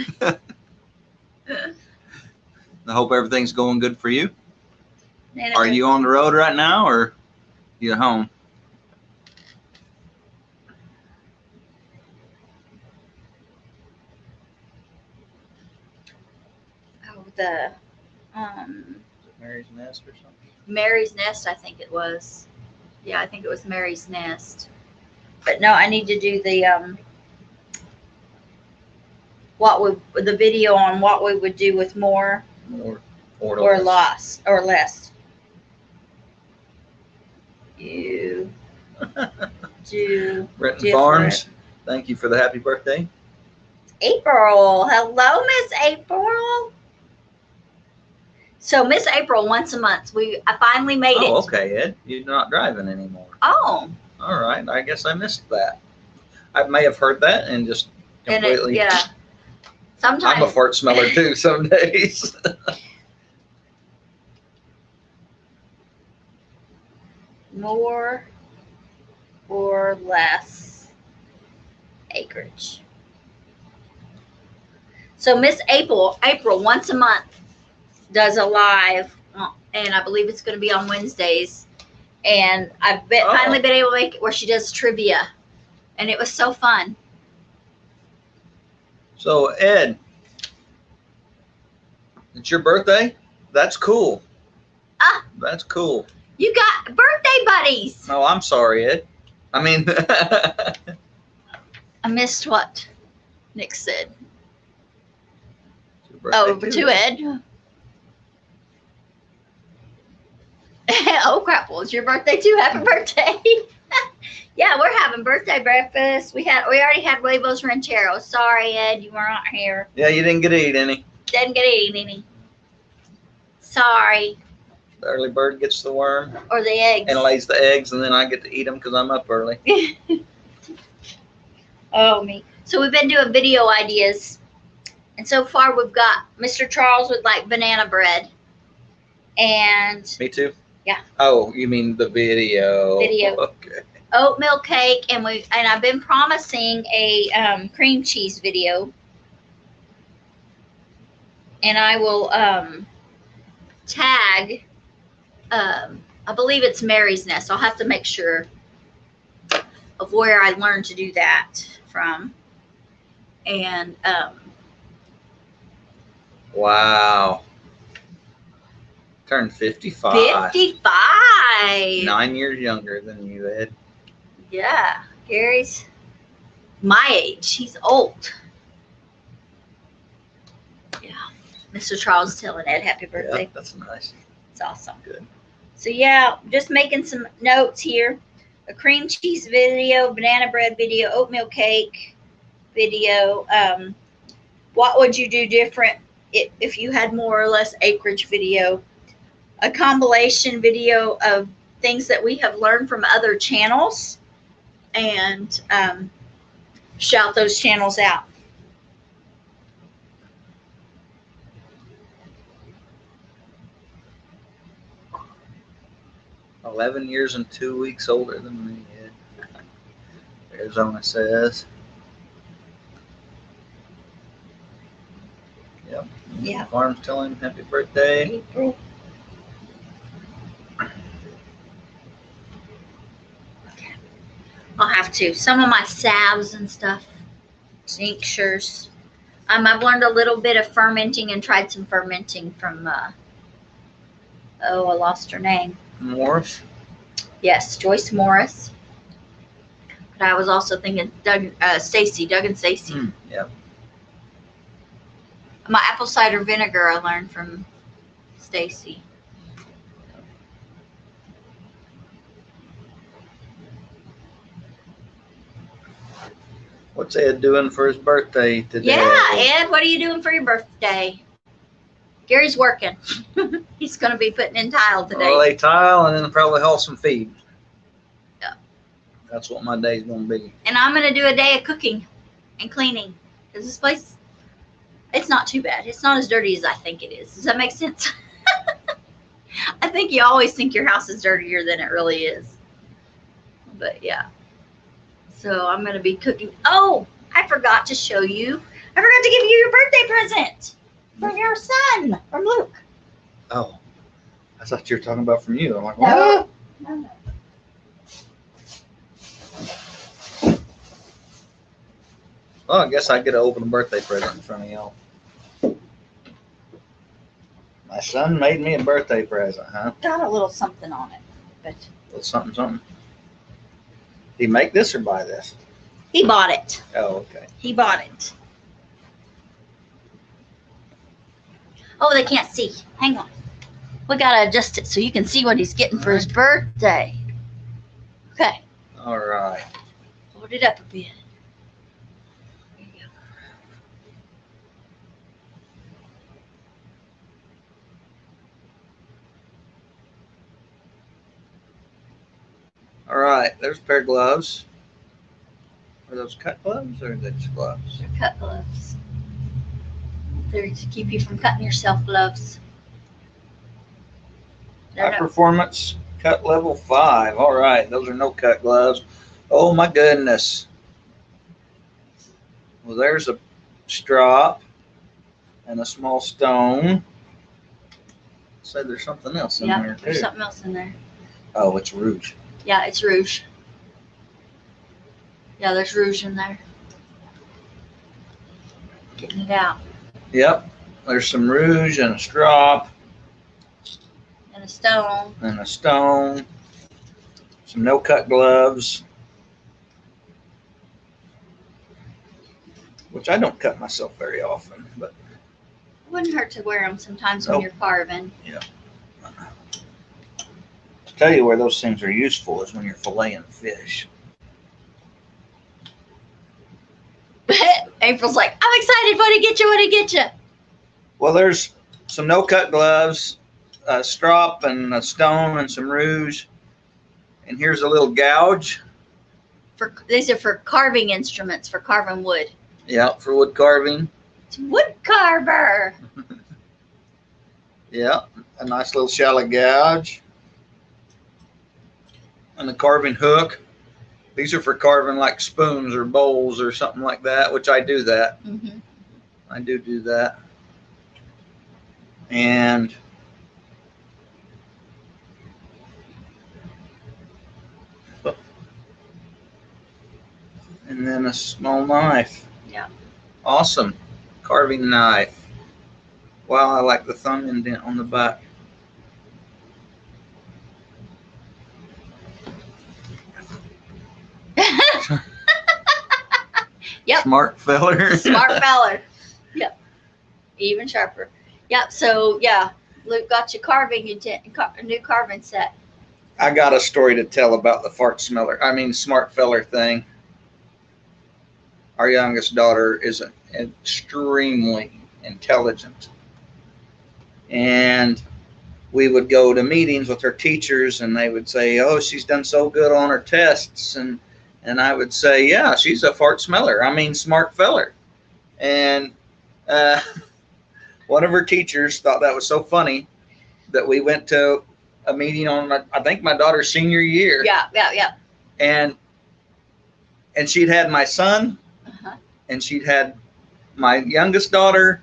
hope everything's going good for you. Are you on the road right now, or you at home? Oh, the Mary's Nest or something? Mary's Nest, I think it was. Yeah, I think it was Mary's Nest. But no, I need to do the the video on what we would do with more or less. You do Brenton different. Farms, thank you for the happy birthday. April. Hello, Miss April. So Miss April, once a month. I finally made it. Oh, okay, Ed. You're not driving anymore. Oh. All right. I guess I missed that. I may have heard that and just completely. Yeah. Sometimes I'm a fart smeller too. Some days. More or less acreage. So Miss April once a month does a live, and I believe it's going to be on Wednesdays. And I've finally been able to make it where she does trivia, and it was so fun. So Ed, it's your birthday? That's cool. That's cool. You got birthday buddies. Oh, I'm sorry, Ed. I mean, I missed what Nick said. Oh, to Ed. Oh crap! Well, it's your birthday too. Happy birthday! Yeah, we're having birthday breakfast. We already had huevos rancheros. Sorry, Ed, you were not here. Yeah, you didn't get to eat any. Didn't get to eat any. Sorry. The early bird gets the worm. Or the eggs. And lays the eggs, and then I get to eat them because I'm up early. Oh, me. So we've been doing video ideas. And so far we've got Mr. Charles with like banana bread. And Me too? Yeah. Oh, you mean the video. Video. Okay. Oatmeal cake, and I've been promising a cream cheese video. And I will tag I believe it's Mary's Nest. I'll have to make sure of where I learned to do that from. And Wow. Turned 55. 55. 9 years younger than you, Ed. Yeah. Gary's my age. He's old. Yeah. Mr. Charles is telling Ed happy birthday. Yeah, that's nice. It's awesome. Good. So yeah, just making some notes here. A cream cheese video, banana bread video, oatmeal cake video. What would you do different if you had more or less acreage video? A compilation video of things that we have learned from other channels, and shout those channels out. "11 years and 2 weeks older than me, Ed." Arizona says. Yep. Yeah. Farm's telling him happy birthday. April. Okay. I'll have to. Some of my salves and stuff, tinctures. I've learned a little bit of fermenting and tried some fermenting from, I lost her name. Morris. Yes, Joyce Morris. But I was also thinking Doug and Stacy. Yep. My apple cider vinegar I learned from Stacy. What's Ed doing for his birthday today? Yeah, Ed, what are you doing for your birthday? Gary's working. He's going to be putting in tile today. I'll lay tile and then probably haul some feed. Yeah. That's what my day's going to be. And I'm going to do a day of cooking and cleaning. Because this place, it's not too bad. It's not as dirty as I think it is. Does that make sense? I think you always think your house is dirtier than it really is. But yeah. So I'm going to be cooking. Oh, I forgot to show you. I forgot to give you your birthday present from your son, from Luke. Oh, I thought you were talking about from you. I'm like, No. what? No. Well, I guess I get to open a birthday present in front of y'all. My son made me a birthday present, huh? Got a little something on it. But Well, something, something. Did he make this or buy this? he bought it. Oh, okay. He bought it. Oh, they can't see. Hang on. We got to adjust it so you can see what he's getting for his birthday. Okay. All right. Hold it up a bit. There you go. All right. There's a pair of gloves. Are those cut gloves or are they just gloves? They're cut gloves. They're to keep you from cutting yourself gloves. They're High not- performance cut level 5. All right. Those are no cut gloves. Oh my goodness. Well, there's a strop and a small stone. Say there's something else in yeah, there there's too. something else in there. Oh, it's rouge. Yeah, it's rouge. Yeah, there's rouge in there. Getting it out. Yep. There's some rouge and a strop And a stone. and a stone. Some no cut gloves. Which I don't cut myself very often, but It wouldn't hurt to wear them sometimes when Nope. you're carving. to tell you where those things are useful is when you're filleting fish. April's like, I'm excited. What did he get you? What did he get you? Well, there's some no cut gloves, a strop and a stone and some rouge. And here's a little gouge. These are for carving instruments, for carving wood. Yeah, for wood carving. It's wood carver. Yeah, a nice little shallow gouge. And a carving hook. These are for carving like spoons or bowls or something like that, which I do that. Mm-hmm. I do that. And then a small knife. Yeah. Awesome. Carving knife. Wow, I like the thumb indent on the back. Yep. Smart feller. Smart feller. Yep. Even sharper. Yep. So yeah, Luke got you a new carving set. I got a story to tell about the smart feller thing. Our youngest daughter is extremely intelligent. And we would go to meetings with her teachers and they would say, oh, she's done so good on her tests. And I would say, yeah, she's a smart feller. And one of her teachers thought that was so funny that we went to a meeting on, I think, my daughter's senior year. Yeah. And she'd had my son, Uh-huh. and she'd had my youngest daughter.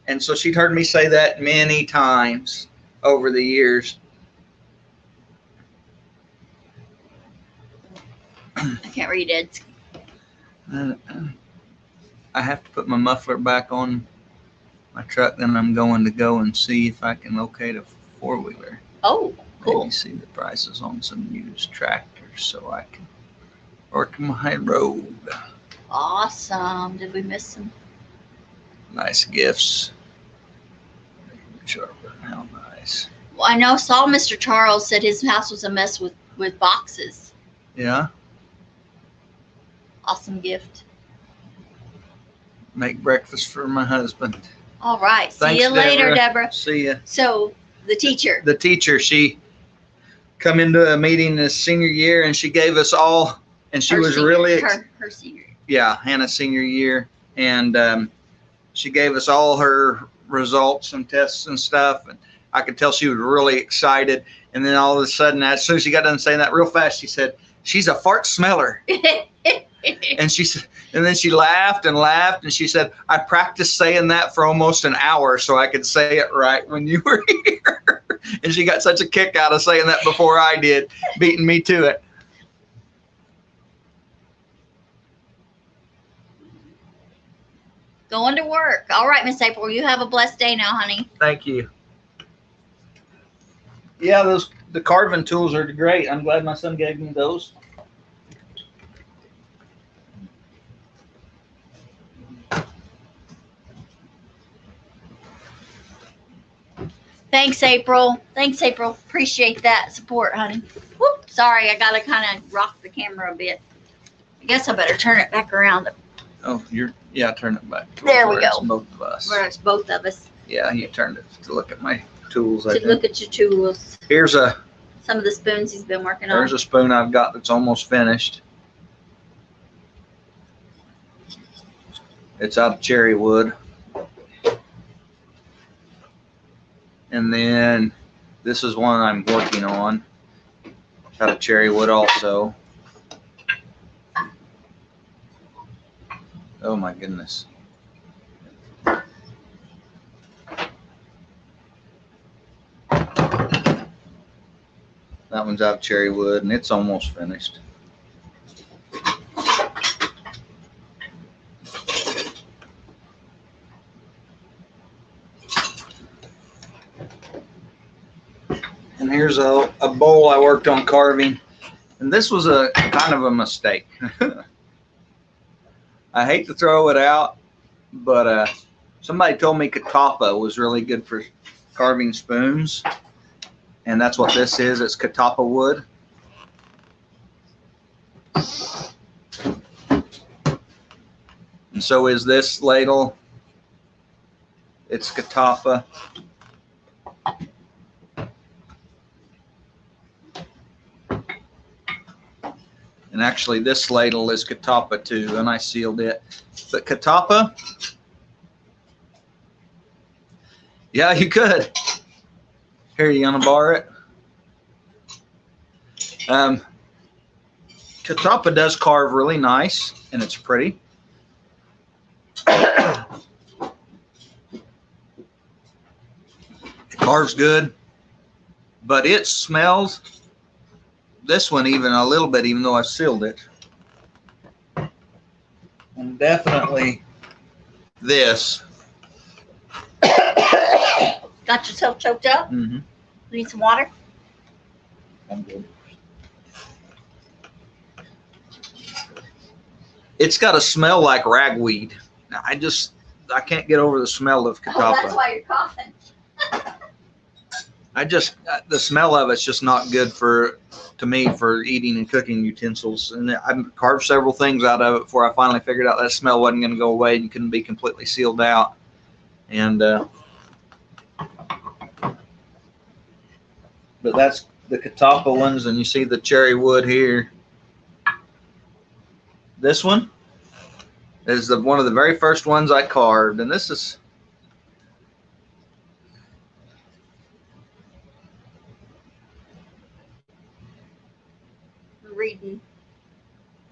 And so she'd heard me say that many times over the years. I can't read it. I have to put my muffler back on my truck, then I'm going to go and see if I can locate a four-wheeler. Oh, cool. Maybe see the prices on some used tractors so I can work my road. Awesome. Did we miss some? Nice gifts. Sharpen, how nice. Well, I saw Mr. Charles said his house was a mess with boxes. Yeah, Awesome gift. make breakfast for my husband. All right. Thanks, See you later, Deborah. Deborah. See ya. So the teacher. The teacher, she come into a meeting this senior year and she gave us all, and she Her was senior- really, her senior. yeah, Hannah's senior year. and she gave us all her results and tests and stuff, and I could tell she was really excited. And then all of a sudden, as soon as she got done saying that real fast, she said, "She's a fart smeller." And she said, and then she laughed and laughed, and she said, "I practiced saying that for almost an hour so I could say it right when you were here." And she got such a kick out of saying that before I did, beating me to it. Going to work. All right, Miss April, you have a blessed day now, honey. Thank you. Yeah, the carving tools are great. I'm glad my son gave me those. Thanks, April. Thanks, April. Appreciate that support, honey. Whoop. Sorry, I got to kind of rock the camera a bit. I guess I better turn it back around. Oh, yeah, turn it back. There we go. It's both of us. Where it's both of us. Yeah, you turned it to look at my tools. To look at your tools. Here's some of the spoons he's been working on. There's a spoon I've got that's almost finished. It's out of cherry wood. And then this is one I'm working on. Out of cherry wood also. Oh my goodness. That one's out of cherry wood, and it's almost finished. And here's a bowl I worked on carving, and this was a kind of a mistake. I hate to throw it out, but somebody told me catappa was really good for carving spoons. And that's what this is. It's catappa wood. And so is this ladle. It's catappa. And actually this ladle is catappa too, and I sealed it. But catappa, yeah, you could. Here, you gonna borrow it? Catappa does carve really nice, and it's pretty. It carves good, but it smells. This one even a little bit, even though I sealed it. And definitely this. Got yourself choked up? Mm-hmm. Need some water? I'm good. It's got a smell like ragweed. I can't get over the smell of catappa. Oh, that's why you're coughing. The smell of it's just not good to me for eating and cooking utensils. And I carved several things out of it before I finally figured out that smell wasn't going to go away and couldn't be completely sealed out. And but that's the catappa ones, and you see the cherry wood here. This one is one of the very first ones I carved, and this is Reading.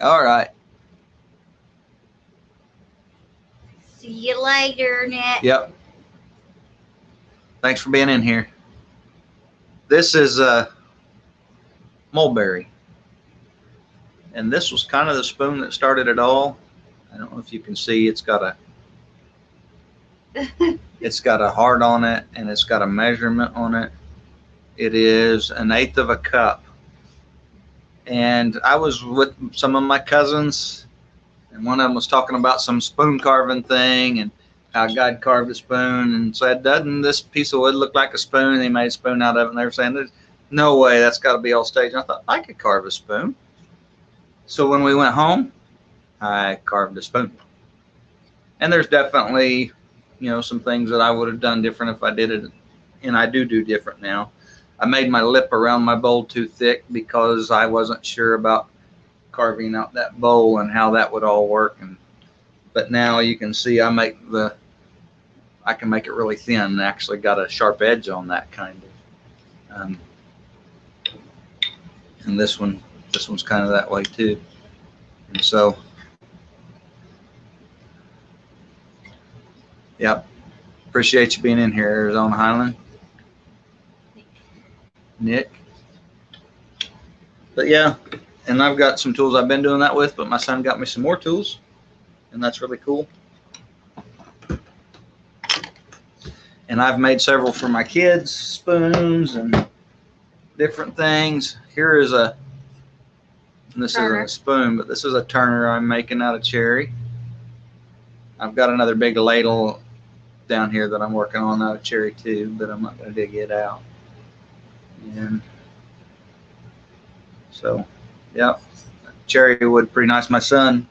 all right. See you later, Nick. Yep. Thanks for being in here. This is mulberry. And this was kind of the spoon that started it all. I don't know if you can see, it's got a heart on it, and it's got a measurement on it. It is 1/8 of a cup. And I was with some of my cousins, and one of them was talking about some spoon carving thing and how God carved a spoon, and said, "Doesn't this piece of wood look like a spoon?" And he made a spoon out of it, and they were saying, "There's no way, that's got to be all staged." And I thought, I could carve a spoon. So when we went home, I carved a spoon. And there's definitely, some things that I would have done different if I did it, and I do different now. I made my lip around my bowl too thick because I wasn't sure about carving out that bowl and how that would all work. And But now you can see I can make it really thin. Actually got a sharp edge on that kind of. And this one's kind of that way too. And so, yep. Appreciate you being in here, Arizona Highland. Nick. But yeah, and I've got some tools I've been doing that with, but my son got me some more tools, and that's really cool. And I've made several for my kids, spoons and different things. Here is and this isn't a spoon, but this is a turner I'm making out of cherry. I've got another big ladle down here that I'm working on out of cherry too, but I'm not going to dig it out. And so, yeah, cherry wood, pretty nice. My son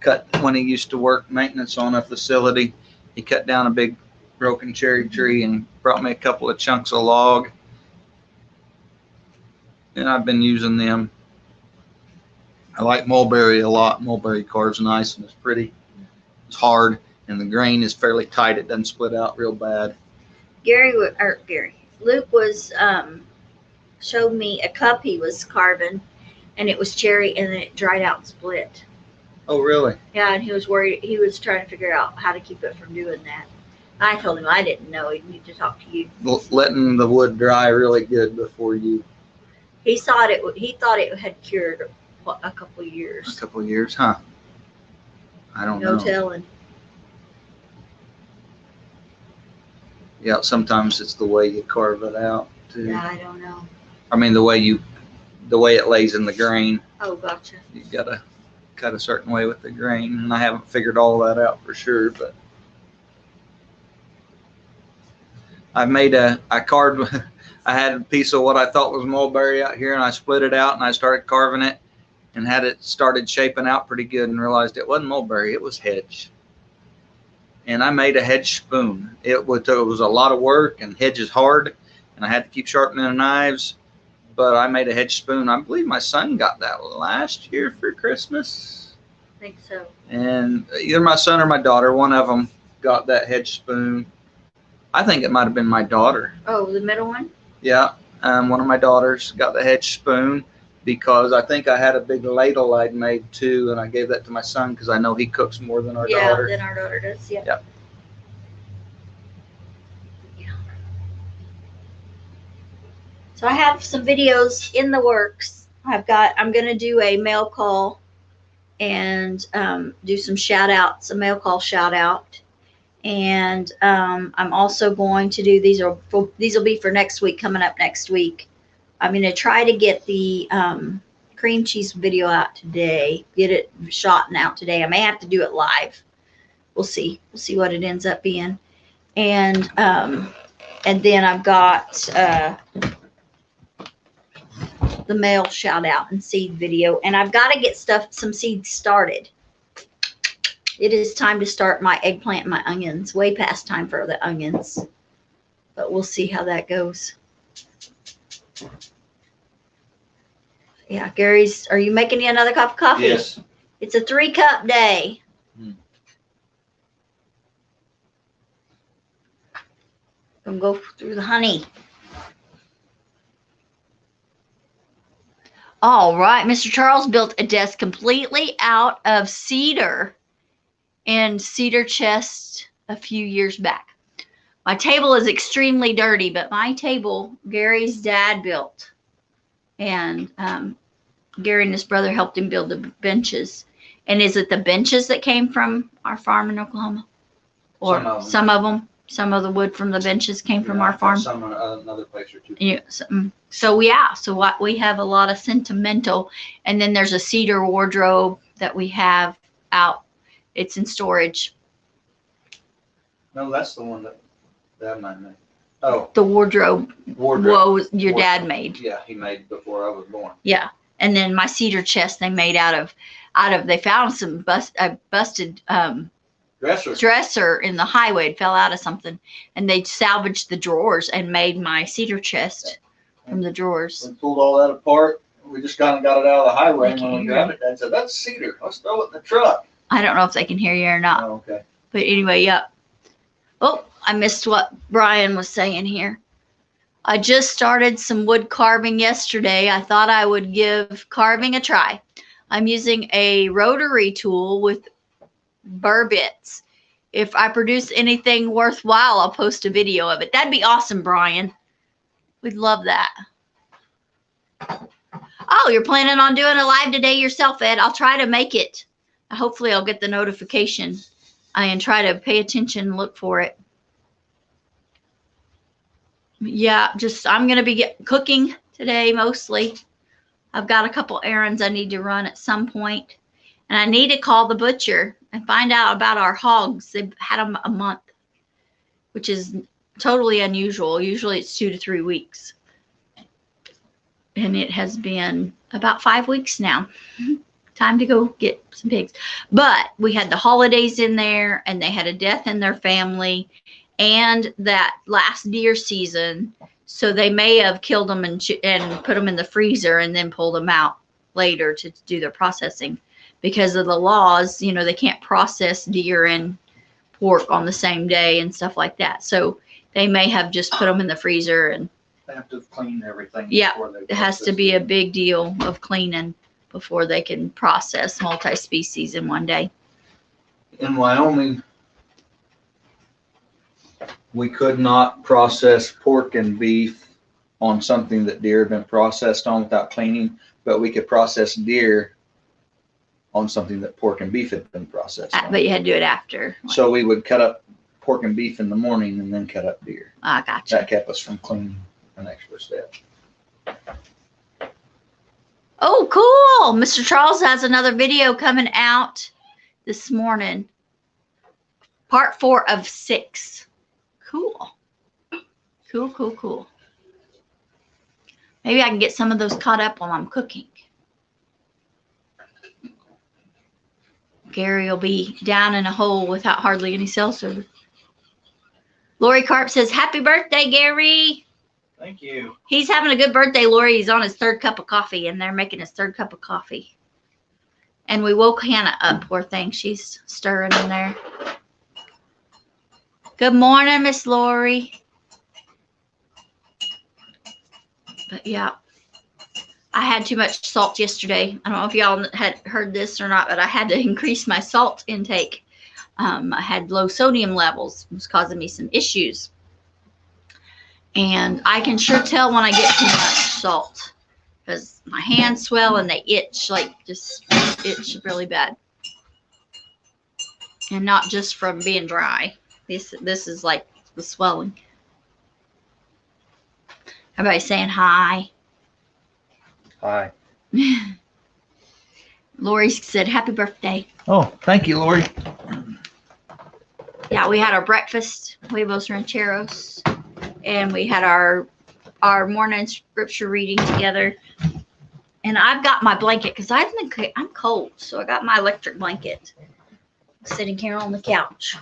cut, when he used to work maintenance on a facility, he cut down a big broken cherry tree and brought me a couple of chunks of log. And I've been using them. I like mulberry a lot. Mulberry carves nice and it's pretty. It's hard and the grain is fairly tight. It doesn't split out real bad. Luke was showed me a cup he was carving, and it was cherry, and then it dried out and split. Oh, really? Yeah, and he was worried. He was trying to figure out how to keep it from doing that. I told him I didn't know. He'd need to talk to you. Letting the wood dry really good before you. He thought it had cured a couple of years. A couple of years, huh? I don't know. No telling. Yeah, sometimes it's the way you carve it out too. Yeah, I don't know. I mean, the way it lays in the grain. Oh, gotcha. You gotta cut a certain way with the grain, and I haven't figured all that out for sure, but I had a piece of what I thought was mulberry out here, and I split it out and I started carving it and had it started shaping out pretty good and realized it wasn't mulberry, it was hedge. And I made a hedge spoon. It was a lot of work, and hedge is hard, and I had to keep sharpening the knives, but I made a hedge spoon. I believe my son got that last year for Christmas. I think so. And either my son or my daughter, one of them got that hedge spoon. I think it might have been my daughter. Oh, the middle one? Yeah, one of my daughters got the hedge spoon because I think I had a big ladle I'd made too, and I gave that to my son because I know he cooks more than our daughter. Yeah, than our daughter does. Yeah. Yep. Yeah. So I have some videos in the works. I'm gonna do a mail call and do some shout outs, a mail call shout out. And I'm also going to do these will be for next week, coming up next week. I'm going to try to get the cream cheese video out today, get it shot and out today. I may have to do it live. We'll see. We'll see what it ends up being. And then I've got the mail shout out and seed video. And I've got to get some seeds started. It is time to start my eggplant and my onions. Way past time for the onions. But we'll see how that goes. Yeah, Gary's, are you making me another cup of coffee? Yes. It's a 3-cup day. Gonna go through the honey. All right, Mr. Charles built a desk completely out of cedar and cedar chest a few years back. My table is extremely dirty, but my table Gary's dad built, and Gary and his brother helped him build the benches. And is it the benches that came from our farm in Oklahoma, or some of them? Some of the wood from the benches came from our farm. Some another place or two. Yeah. So what we have a lot of sentimental, and then there's a cedar wardrobe that we have out. It's in storage. No, that's the one that Dad and I made. Oh. The wardrobe. Your dad made. Yeah, he made before I was born. Yeah. And then my cedar chest they made out of they found some busted dresser in the highway. It fell out of something, and they salvaged the drawers and made my cedar chest from the drawers. We pulled all that apart. We just kind of got it out of the highway, and when we grabbed it, Dad said, "That's cedar. Let's throw it in the truck." I don't know if they can hear you or not. Oh, okay. But anyway, yep. Oh, I missed what Brian was saying here. I just started some wood carving yesterday. I thought I would give carving a try. I'm using a rotary tool with burr bits. If I produce anything worthwhile, I'll post a video of it. That'd be awesome, Brian. We'd love that. Oh, you're planning on doing a live today yourself, Ed? I'll try to make it. Hopefully I'll get the notification and try to pay attention and look for it. Yeah, I'm going to be cooking today mostly. I've got a couple errands I need to run at some point. And I need to call the butcher and find out about our hogs. They've had them a month, which is totally unusual. Usually it's 2 to 3 weeks. And it has been about 5 weeks now. Time to go get some pigs. But we had the holidays in there, and they had a death in their family, and that last deer season. So they may have killed them and put them in the freezer and then pulled them out later to do their processing. Because of the laws, you know, they can't process deer and pork on the same day and stuff like that. So they may have just put them in the freezer and They have to clean everything. Yeah, before they it has to process be it. a big deal of cleaning before they can process multi-species in one day. In Wyoming, we could not process pork and beef on something that deer had been processed on without cleaning, but we could process deer on something that pork and beef had been processed on. But you had to do it after. So we would cut up pork and beef in the morning and then cut up deer. I gotcha. That kept us from cleaning an extra step. Oh, cool. Mr. Charles has another video coming out this morning. Part 4 of 6. Cool. Cool. Maybe I can get some of those caught up while I'm cooking. Gary will be down in a hole without hardly any cell service. Lori Carp says, happy birthday, Gary. Thank you. He's having a good birthday, Lori. He's on his 3rd cup of coffee, and they're making his 3rd cup of coffee. And we woke Hannah up, poor thing. She's stirring in there. Good morning, Miss Lori. But yeah, I had too much salt yesterday. I don't know if y'all had heard this or not, but I had to increase my salt intake. I had low sodium levels. It was causing me some issues. And I can sure tell when I get too much salt because my hands swell and they itch, like just itch really bad. And not just from being dry. This is like the swelling. Everybody saying hi. Hi. Lori said, happy birthday. Oh, thank you, Lori. Yeah, we had our breakfast, huevos rancheros, and we had our morning scripture reading together. And I've got my blanket because I'm cold, so I got my electric blanket sitting here on the couch.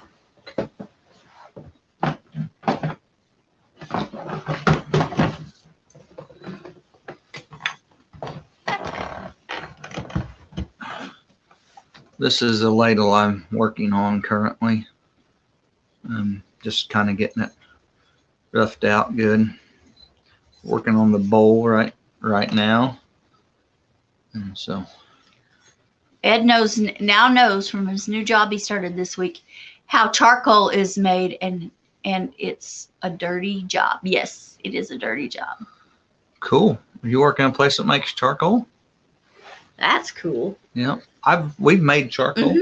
This is a ladle I'm working on currently. I'm just kind of getting it roughed out good. Working on the bowl right now. And so Ed now knows from his new job he started this week how charcoal is made, and it's a dirty job. Yes, it is a dirty job. cool. You work in a place that makes charcoal? That's cool. Yeah. We've made charcoal.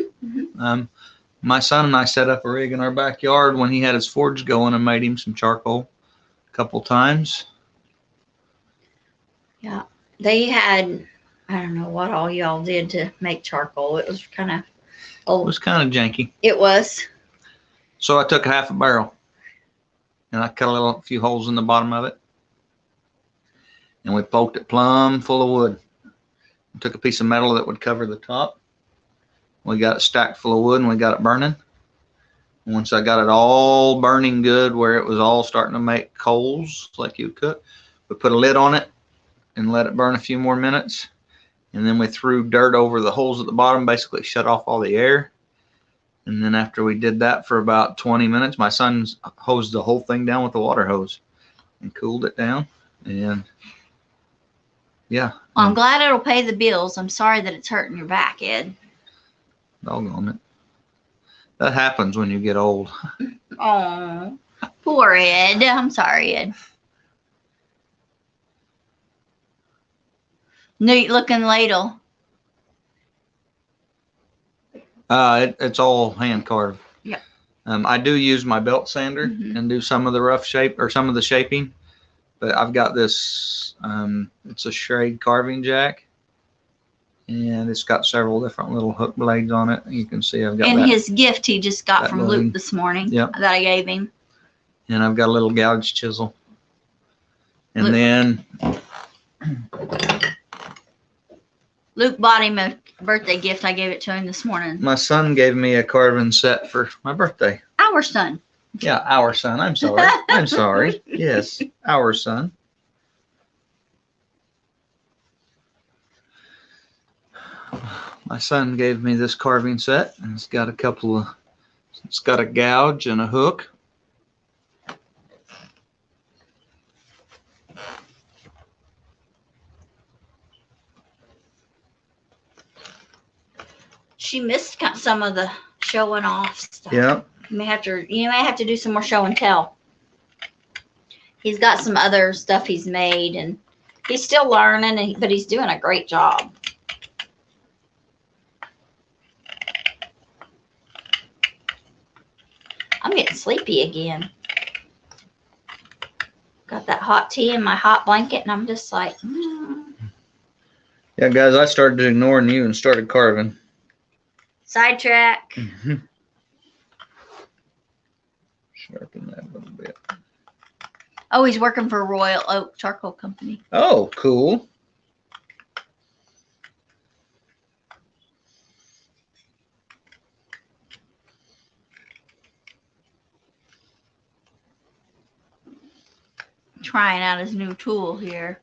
My son and I set up a rig in our backyard when he had his forge going and made him some charcoal a couple times. Yeah. They had, I don't know what all y'all did to make charcoal. It was kind of It old. was kind of janky. It was. So I took half a barrel and I cut a few holes in the bottom of it. And we poked it plumb full of wood. We took a piece of metal that would cover the top. We got it stacked full of wood and we got it burning. And once I got it all burning good where it was all starting to make coals like you would cook, we put a lid on it and let it burn a few more minutes. And then we threw dirt over the holes at the bottom, basically shut off all the air. And then after we did that for about 20 minutes, my son hosed the whole thing down with the water hose and cooled it down. And yeah. Well, I'm glad it'll pay the bills. I'm sorry that it's hurting your back, Ed. Doggone it. That happens when you get old. Oh, poor Ed. I'm sorry, Ed. Neat looking ladle. It's all hand carved. Yeah. I do use my belt sander and do some of the rough shape or some of the shaping, but I've got this. It's a Schrade carving jack, and it's got several different little hook blades on it. You can see I've got And that, his gift he just got from blade. Luke this morning. Yep. That I gave him. And I've got a little gouge chisel, and Luke. then Luke bought him a birthday gift. I gave it to him this morning. my son gave me a carving set for my birthday. Our son. Yeah, our son. I'm sorry. I'm sorry. Yes, our son. My son gave me this carving set, and it's got a gouge and a hook. She missed some of the showing off stuff. Yeah. You may have to do some more show and tell. He's got some other stuff he's made, and he's still learning, but he's doing a great job. I'm getting sleepy again. Got that hot tea in my hot blanket, and I'm just like, Yeah, guys, I started ignoring you and started carving. Sidetrack. Sharpen that a little bit. Oh, he's working for Royal Oak Charcoal Company. Oh, cool. Trying out his new tool here.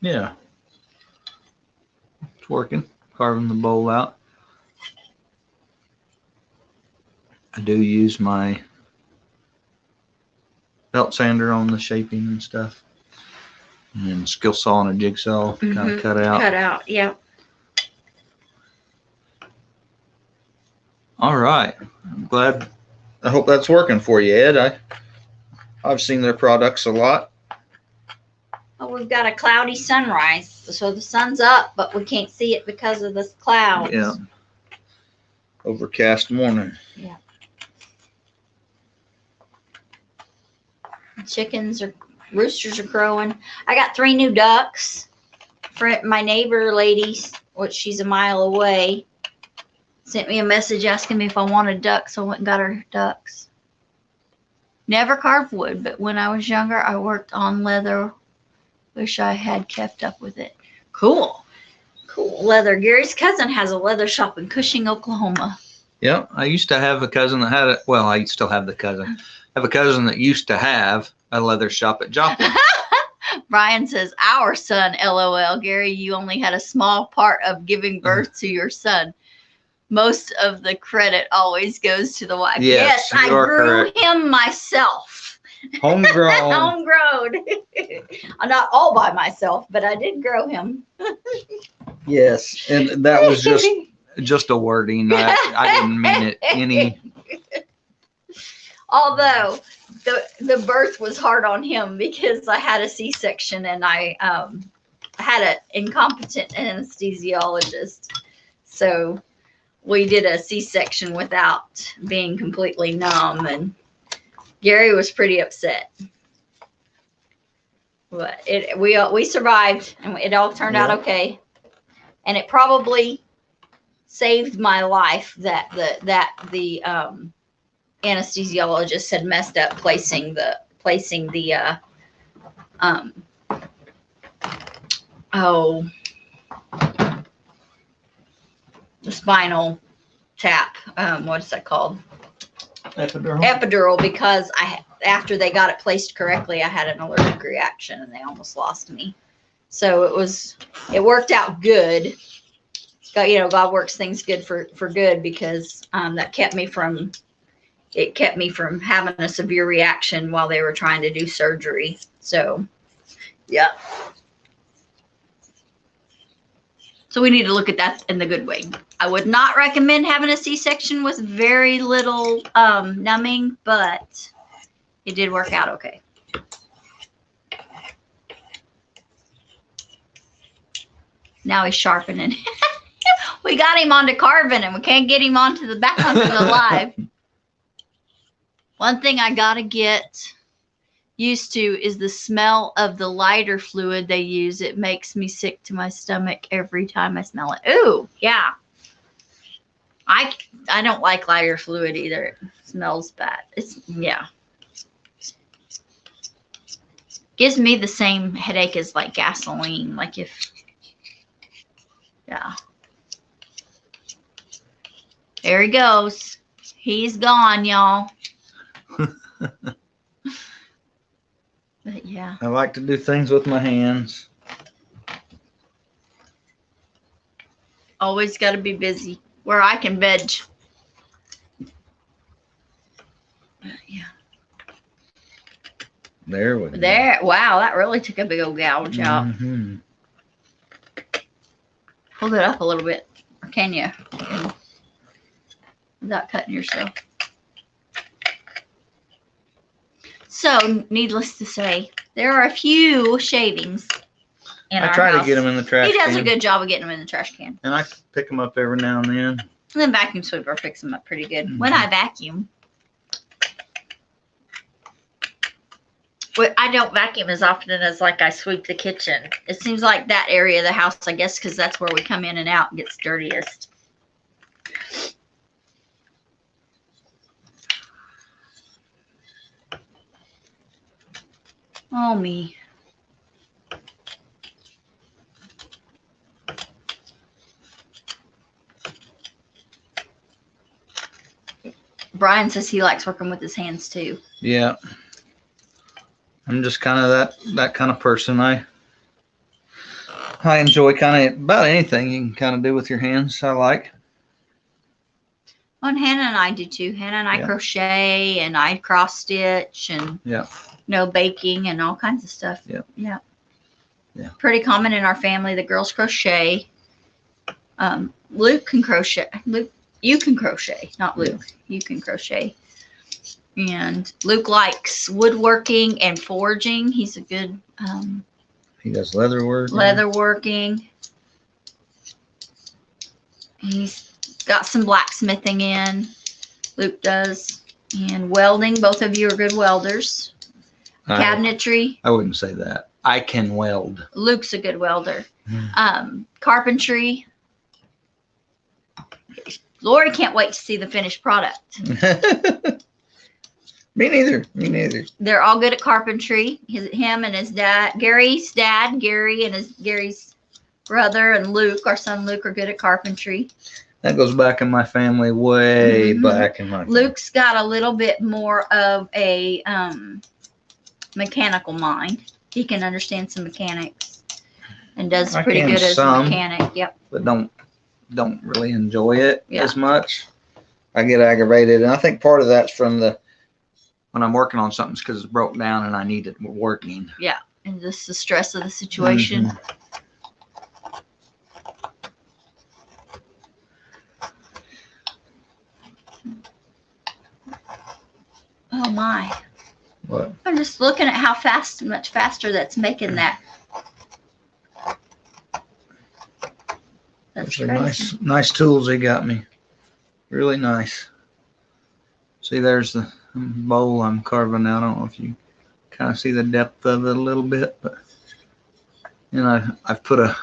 Yeah. It's working. Carving the bowl out. I do use my belt sander on the shaping and stuff. And skill saw and a jigsaw kind of cut out. Cut out, yeah. All right. I'm glad. I hope that's working for you, Ed. I've seen their products a lot. Oh, we've got a cloudy sunrise. So the sun's up, but we can't see it because of the clouds. Yeah. Overcast morning. Yeah. Roosters are crowing. I got 3 new ducks. For my neighbor lady, which she's a mile away, sent me a message asking me if I wanted ducks. So I went and got her ducks. Never carved wood, but when I was younger, I worked on leather. Wish I had kept up with it. Cool. Cool leather. Gary's cousin has a leather shop in Cushing, Oklahoma. Yeah, I used to have a cousin that had it. Well, I still have the cousin. I have a cousin that used to have a leather shop at Joplin. Brian says, our son, LOL. Gary, you only had a small part of giving birth to your son. Most of the credit always goes to the wife. Yes, I grew him myself. Homegrown. Homegrown. Not all by myself, but I did grow him. Yes, and that was just a wording. I didn't mean it any. Although the birth was hard on him because I had a C-section and I had an incompetent anesthesiologist. So we did a C-section without being completely numb, and Gary was pretty upset. But we survived, and it all turned out okay. And it probably saved my life that the anesthesiologist had messed up placing the spinal tap. What is that called? Epidural, because after they got it placed correctly, I had an allergic reaction and they almost lost me. So it worked out good. God works things good for good, because that kept me from having a severe reaction while they were trying to do surgery. So, yeah. So we need to look at that in the good way. I would not recommend having a C-section with very little numbing, but it did work out okay. Now he's sharpening. We got him onto carving and we can't get him onto the live. One thing I gotta get used to is the smell of the lighter fluid they use. It makes me sick to my stomach every time I smell it. Ooh, yeah. I don't like lighter fluid either. It smells bad. Yeah. Gives me the same headache as like gasoline. Like yeah. There he goes. He's gone, y'all. But yeah. I like to do things with my hands. Always got to be busy where I can veg. Yeah. There we go. There. Wow, that really took a big old gouge out. Mm-hmm. Hold it up a little bit. Or can you? Without cutting yourself. So, needless to say, there are a few shavings in I our try house. to get them in the trash He does can. a good job of getting them in the trash can. And I pick them up every now and then. And then vacuum sweeper picks them up pretty good. Mm-hmm. When I vacuum. Well, I don't vacuum as often as like I sweep the kitchen. It seems like that area of the house, I guess, because that's where we come in and out and gets dirtiest. Oh, me. Brian says he likes working with his hands too. Yeah. I'm just kind of that kind of person. I enjoy kind of about anything you can kind of do with your hands. I like. Well, and Hannah and I do too. Hannah and I Yeah. crochet, and I cross stitch, and Yeah. baking and all kinds of stuff. Yeah. Yeah. Yeah. Pretty common in our family. The girls crochet. Luke can crochet. Luke, you can crochet, not Luke. Yeah. You can crochet. And Luke likes woodworking and forging. He's a good He does leather work. leather working. He's got some blacksmithing in. Luke does. And welding. Both of you are good welders. Cabinetry. I wouldn't say that. I can weld. Luke's a good welder. Carpentry. Lori can't wait to see the finished product. Me neither. They're all good at carpentry. Him and his dad, Gary's dad, Gary, and Gary's brother, and Luke, our son Luke, are good at carpentry. That goes back in my family, way Mhm. back in my family. Luke's got a little bit more of a mechanical mind. He can understand some mechanics and does I pretty can good as a some. mechanic. Yep. But don't really enjoy it Yeah. as much. I get aggravated, and I think part of that's from when I'm working on something because it's broke down and I need it working. And just the stress of the situation. Mhm. Oh my. What? I'm just looking at how much faster that's making that. That's Those are crazy. nice tools they got me. Really nice. See, there's the bowl I'm carving out. I don't know if you kind of see the depth of it a little bit, but I've put a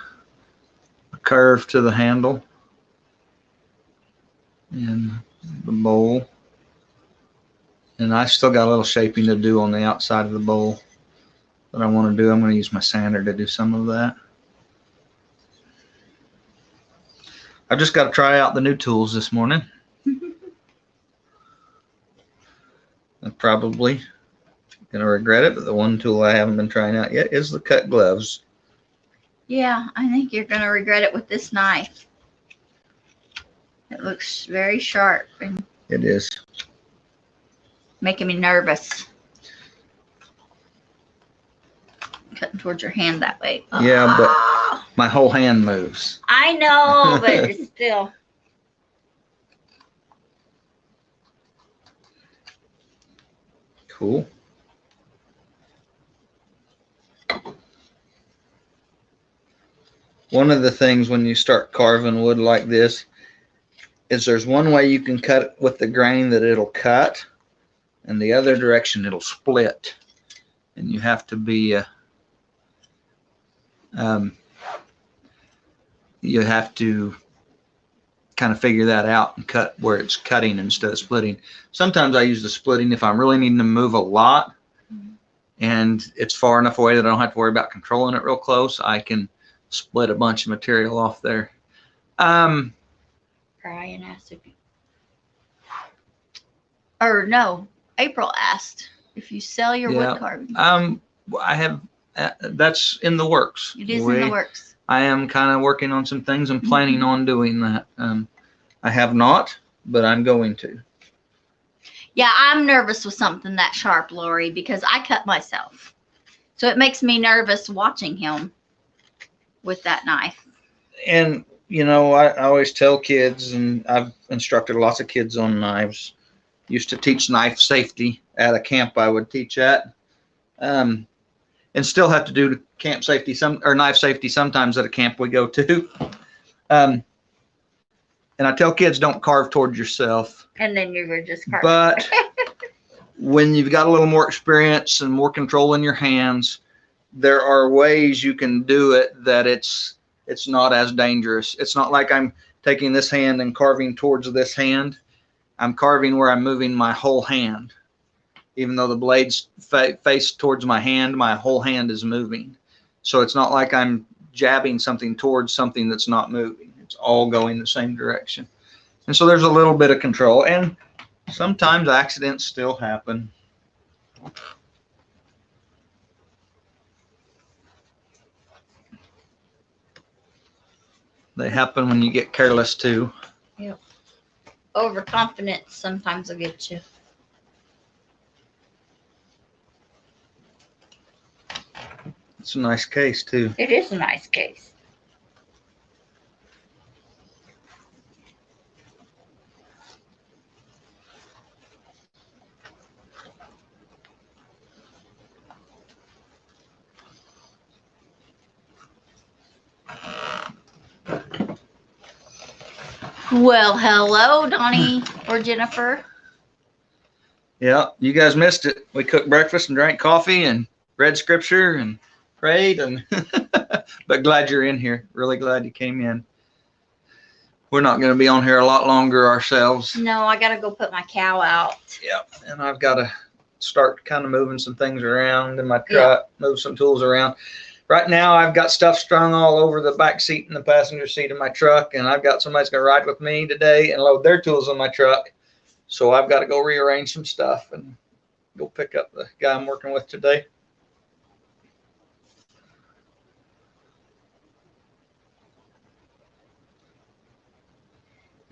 curve to the handle and the bowl. And I still got a little shaping to do on the outside of the bowl that I want to do. I'm going to use my sander to do some of that. I've just got to try out the new tools this morning. I'm probably going to regret it, but the one tool I haven't been trying out yet is the cut gloves. Yeah, I think you're going to regret it with this knife. It looks very sharp and It is. making me nervous. Cutting towards your hand that way. Yeah, but Ah! my whole hand moves. I know, but it's still. Cool. One of the things when you start carving wood like this is there's one way you can cut it with the grain that it'll cut, and the other direction it'll split. And you have to be, you have to kind of figure that out and cut where it's cutting instead of splitting. Sometimes I use the splitting if I'm really needing to move a lot and it's far enough away that I don't have to worry about controlling it real close. I can split a bunch of material off there. Brian asked if you, or no, April asked if you sell your wood carving. I have, that's in the works. It is in the works. I am kind of working on some things and planning on doing that. I have not, but I'm going to. Yeah, I'm nervous with something that sharp, Lori, because I cut myself. So it makes me nervous watching him with that knife. And, you know, I always tell kids, and I've instructed lots of kids on knives. Used to teach knife safety at a camp I would teach at. And still have to do camp safety, or knife safety sometimes at a camp we go to. And I tell kids, don't carve towards yourself. And then you were just carving. But when you've got a little more experience and more control in your hands, there are ways you can do it that it's not as dangerous. It's not like I'm taking this hand and carving towards this hand. I'm carving where I'm moving my whole hand. Even though the blade's face towards my hand, my whole hand is moving. So it's not like I'm jabbing something towards something that's not moving. It's all going the same direction. And so there's a little bit of control, and sometimes accidents still happen. They happen when you get careless too. Yep. Overconfidence sometimes will get you. It's a nice case too. It is a nice case. Well, hello, Donnie or Jennifer. Yeah, you guys missed it. We cooked breakfast and drank coffee and read scripture and prayed, and but glad you're in here. Really glad you came in. We're not going to be on here a lot longer ourselves. No, I got to go put my cow out. Yep, and I've got to start kind of moving some things around in my truck, move some tools around. Right now, I've got stuff strung all over the back seat and the passenger seat of my truck, and I've got somebody that's going to ride with me today and load their tools on my truck. So I've got to go rearrange some stuff and go pick up the guy I'm working with today.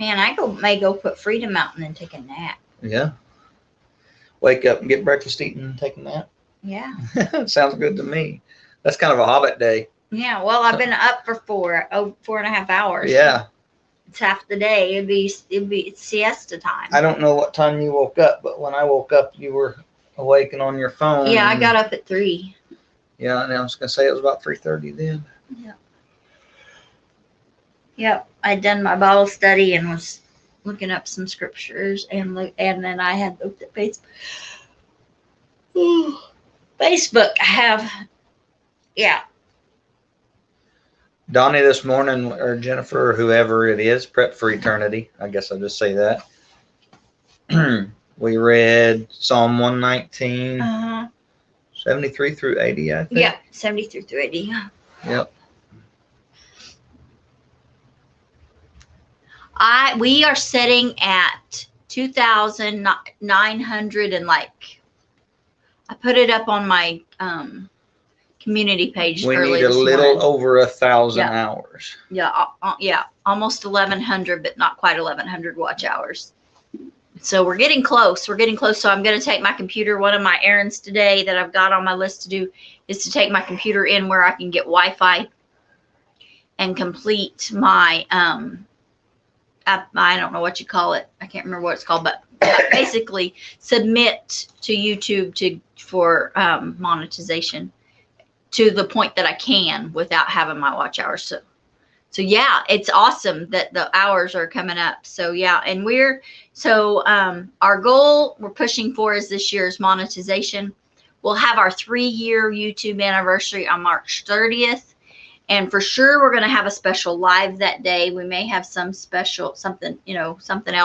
Man, I may go put Freedom out and then take a nap. Yeah. Wake up and get breakfast eaten and take a nap. Yeah. Sounds good to me. That's kind of a hobbit day. Yeah, well, I've been up for 4.5 hours. Yeah. It's half the day. It's siesta time. I don't know what time you woke up, but when I woke up, you were awake and on your phone. Yeah, I got up at 3. Yeah, and I was going to say it was about 3:30 then. Yeah. Yep, I'd done my Bible study and was looking up some scriptures, and then I had looked at Facebook. Facebook, I have, yeah. Donnie this morning, or Jennifer, or whoever it is, Prep for Eternity. I guess I'll just say that. We read Psalm 119, 73 through 80, I think. Yeah, 73 through 80. Yep. We are sitting at 2,900 and like, I put it up on my community page We early need a this little morning. over 1,000 Yeah. hours. Yeah, almost 1,100, but not quite 1,100 watch hours. So we're getting close. We're getting close. So I'm going to take my computer. One of my errands today that I've got on my list to do is to take my computer in where I can get Wi-Fi and complete my I don't know what you call it. I can't remember what it's called, but basically submit to YouTube for monetization to the point that I can without having my watch hours. So yeah, it's awesome that the hours are coming up. So yeah, and our goal we're pushing for is this year's monetization. We'll have our 3-year YouTube anniversary on March 30th. And for sure, we're going to have a special live that day. We may have something else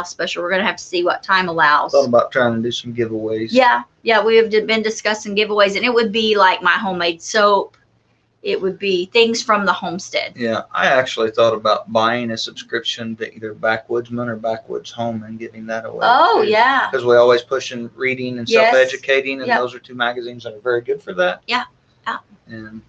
special. We're going to have to see what time allows. Thought about trying to do some giveaways. Yeah, we have been discussing giveaways, and it would be like my homemade soap. It would be things from the homestead. Yeah, I actually thought about buying a subscription to either Backwoodsman or Backwoods Home and giving that away. Oh, yeah. Because we always pushing reading and Yes. self-educating, and Yep. those are 2 magazines that are very good for that. Yeah. Yeah. And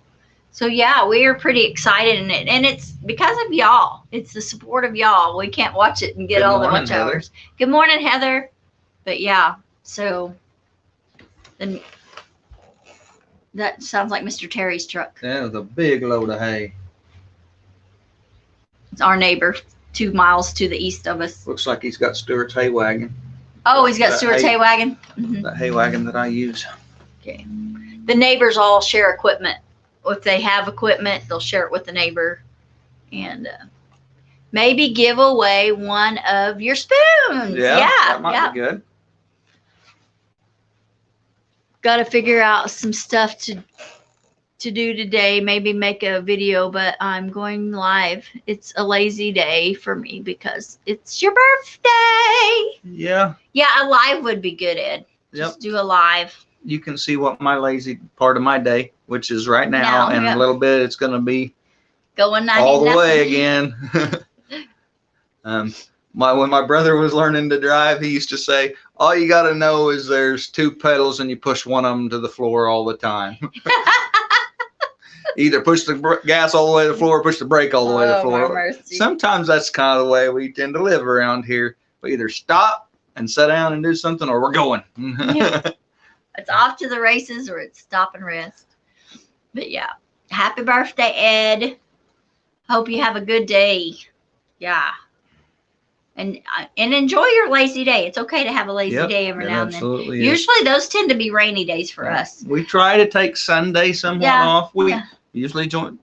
so yeah, we are pretty excited, and it's because of y'all. It's the support of y'all. We can't watch it and get Good all the morning, watch Heather. hours. Good morning, Heather. But yeah, so then that sounds like Mr. Terry's truck. that was a big load of hay. It's our neighbor, 2 miles to the east of us. Looks like he's got Stewart's hay wagon. Oh, he's got That Stewart's hay- hay wagon. Mhm. That hay wagon that I use. Okay. The neighbors all share equipment. If they have equipment, they'll share it with the neighbor, and maybe give away one of your spoons. That might be good. Got to figure out some stuff to do today. Maybe make a video, but I'm going live. It's a lazy day for me because it's your birthday. Yeah. Yeah, a live would be good, Ed. Yep. Just do a live. You can see what my lazy part of my day, which is right now, and yeah. a little bit it's going to be Going all the way again. When my brother was learning to drive, he used to say, all you got to know is there's 2 pedals and you push one of them to the floor all the time. Either push the gas all the way to the floor or push the brake all the way to the floor. Mercy. Sometimes that's kind of the way we tend to live around here. We either stop and sit down and do something, or we're going. It's off to the races, or it's stop and rest. But yeah, happy birthday, Ed. Hope you have a good day. Yeah. And enjoy your lazy day. It's okay to have a lazy day every now and then. Absolutely. Usually those tend to be rainy days for us. We try to take Sunday somewhat off. We usually do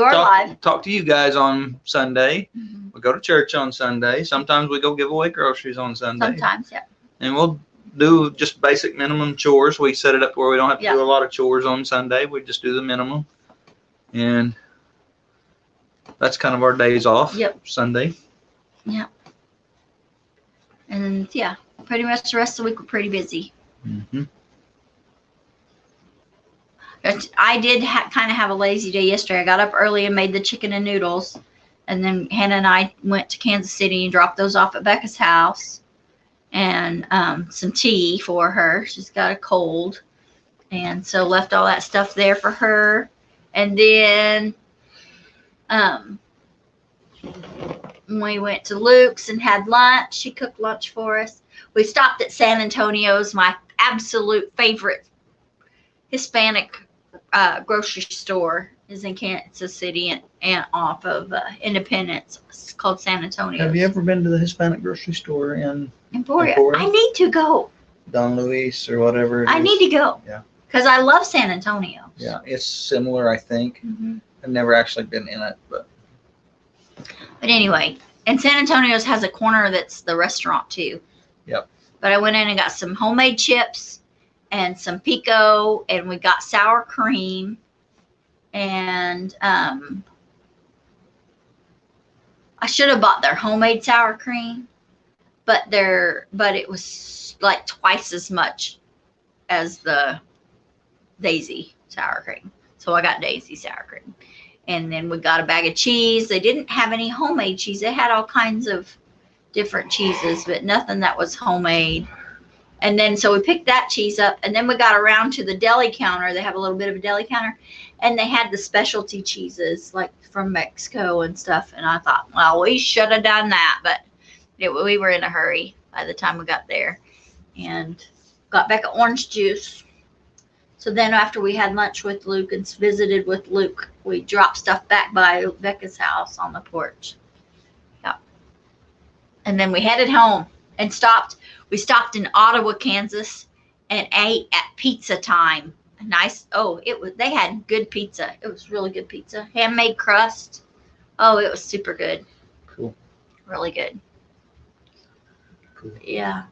our live. Talk to you guys on Sunday. Mm-hmm. We go to church on Sunday. Sometimes we go give away groceries on Sunday. Sometimes, yeah. And we'll do just basic minimum chores. We set it up where we don't have to do a lot of chores on Sunday. We just do the minimum. And that's kind of our days off. Yep. Sunday. Yep. And yeah, pretty much the rest of the week we're pretty busy. Mm-hmm. I did kind of have a lazy day yesterday. I got up early and made the chicken and noodles. And then Hannah and I went to Kansas City and dropped those off at Becca's house. And some tea for her. She's got a cold. And so left all that stuff there for her. And then we went to Luke's and had lunch. She cooked lunch for us. We stopped at San Antonio's, my absolute favorite Hispanic grocery store. Is in Kansas City and off of Independence. It's called San Antonio's. Have you ever been to the Hispanic grocery store in Emporia? I need to go. Don Luis or whatever? I need to go. Yeah. Because I love San Antonio. Yeah, it's similar, I think. Mm-hmm. I've never actually been in it, but anyway, and San Antonio's has a corner that's the restaurant too. Yep. But I went in and got some homemade chips and some pico, and we got sour cream, and I should have bought their homemade sour cream, but it was like twice as much as the Daisy sour cream. So I got Daisy sour cream. And then we got a bag of cheese. They didn't have any homemade cheese. They had all kinds of different cheeses, but nothing that was homemade. And then so we picked that cheese up, and then we got around to the deli counter. They have a little bit of a deli counter, and they had the specialty cheeses like from Mexico and stuff. And I thought, well, we should have done that, but we were in a hurry by the time we got there, and got Becca orange juice. So then after we had lunch with Luke and visited with Luke, we dropped stuff back by Becca's house on the porch. Yeah. And then we headed home and stopped. We stopped in Ottawa, Kansas, and ate at Pizza Time. They had good pizza. It was really good pizza. Handmade crust. Oh, it was super good. Cool. Really good. Cool. Yeah.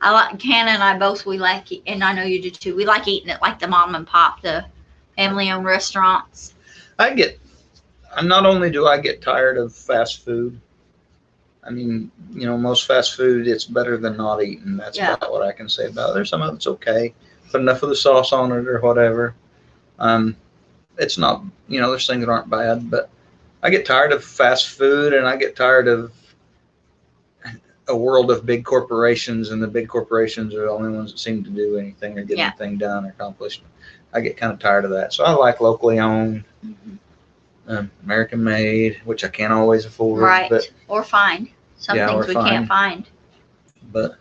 Hannah and I both, we like, and I know you do too, we like eating it like the mom and pop, the family-owned restaurants. Not only do I get tired of fast food, I mean, most fast food, it's better than not eating. That's about what I can say about it. There's some of it's okay. Put enough of the sauce on it or whatever. It's not, there's things that aren't bad, but I get tired of fast food, and I get tired of a world of big corporations, and the big corporations are the only ones that seem to do anything or get anything done or accomplished. I get kind of tired of that. So I like locally owned, American made, which I can't always afford. Right. But, or find. Some things we can't find. But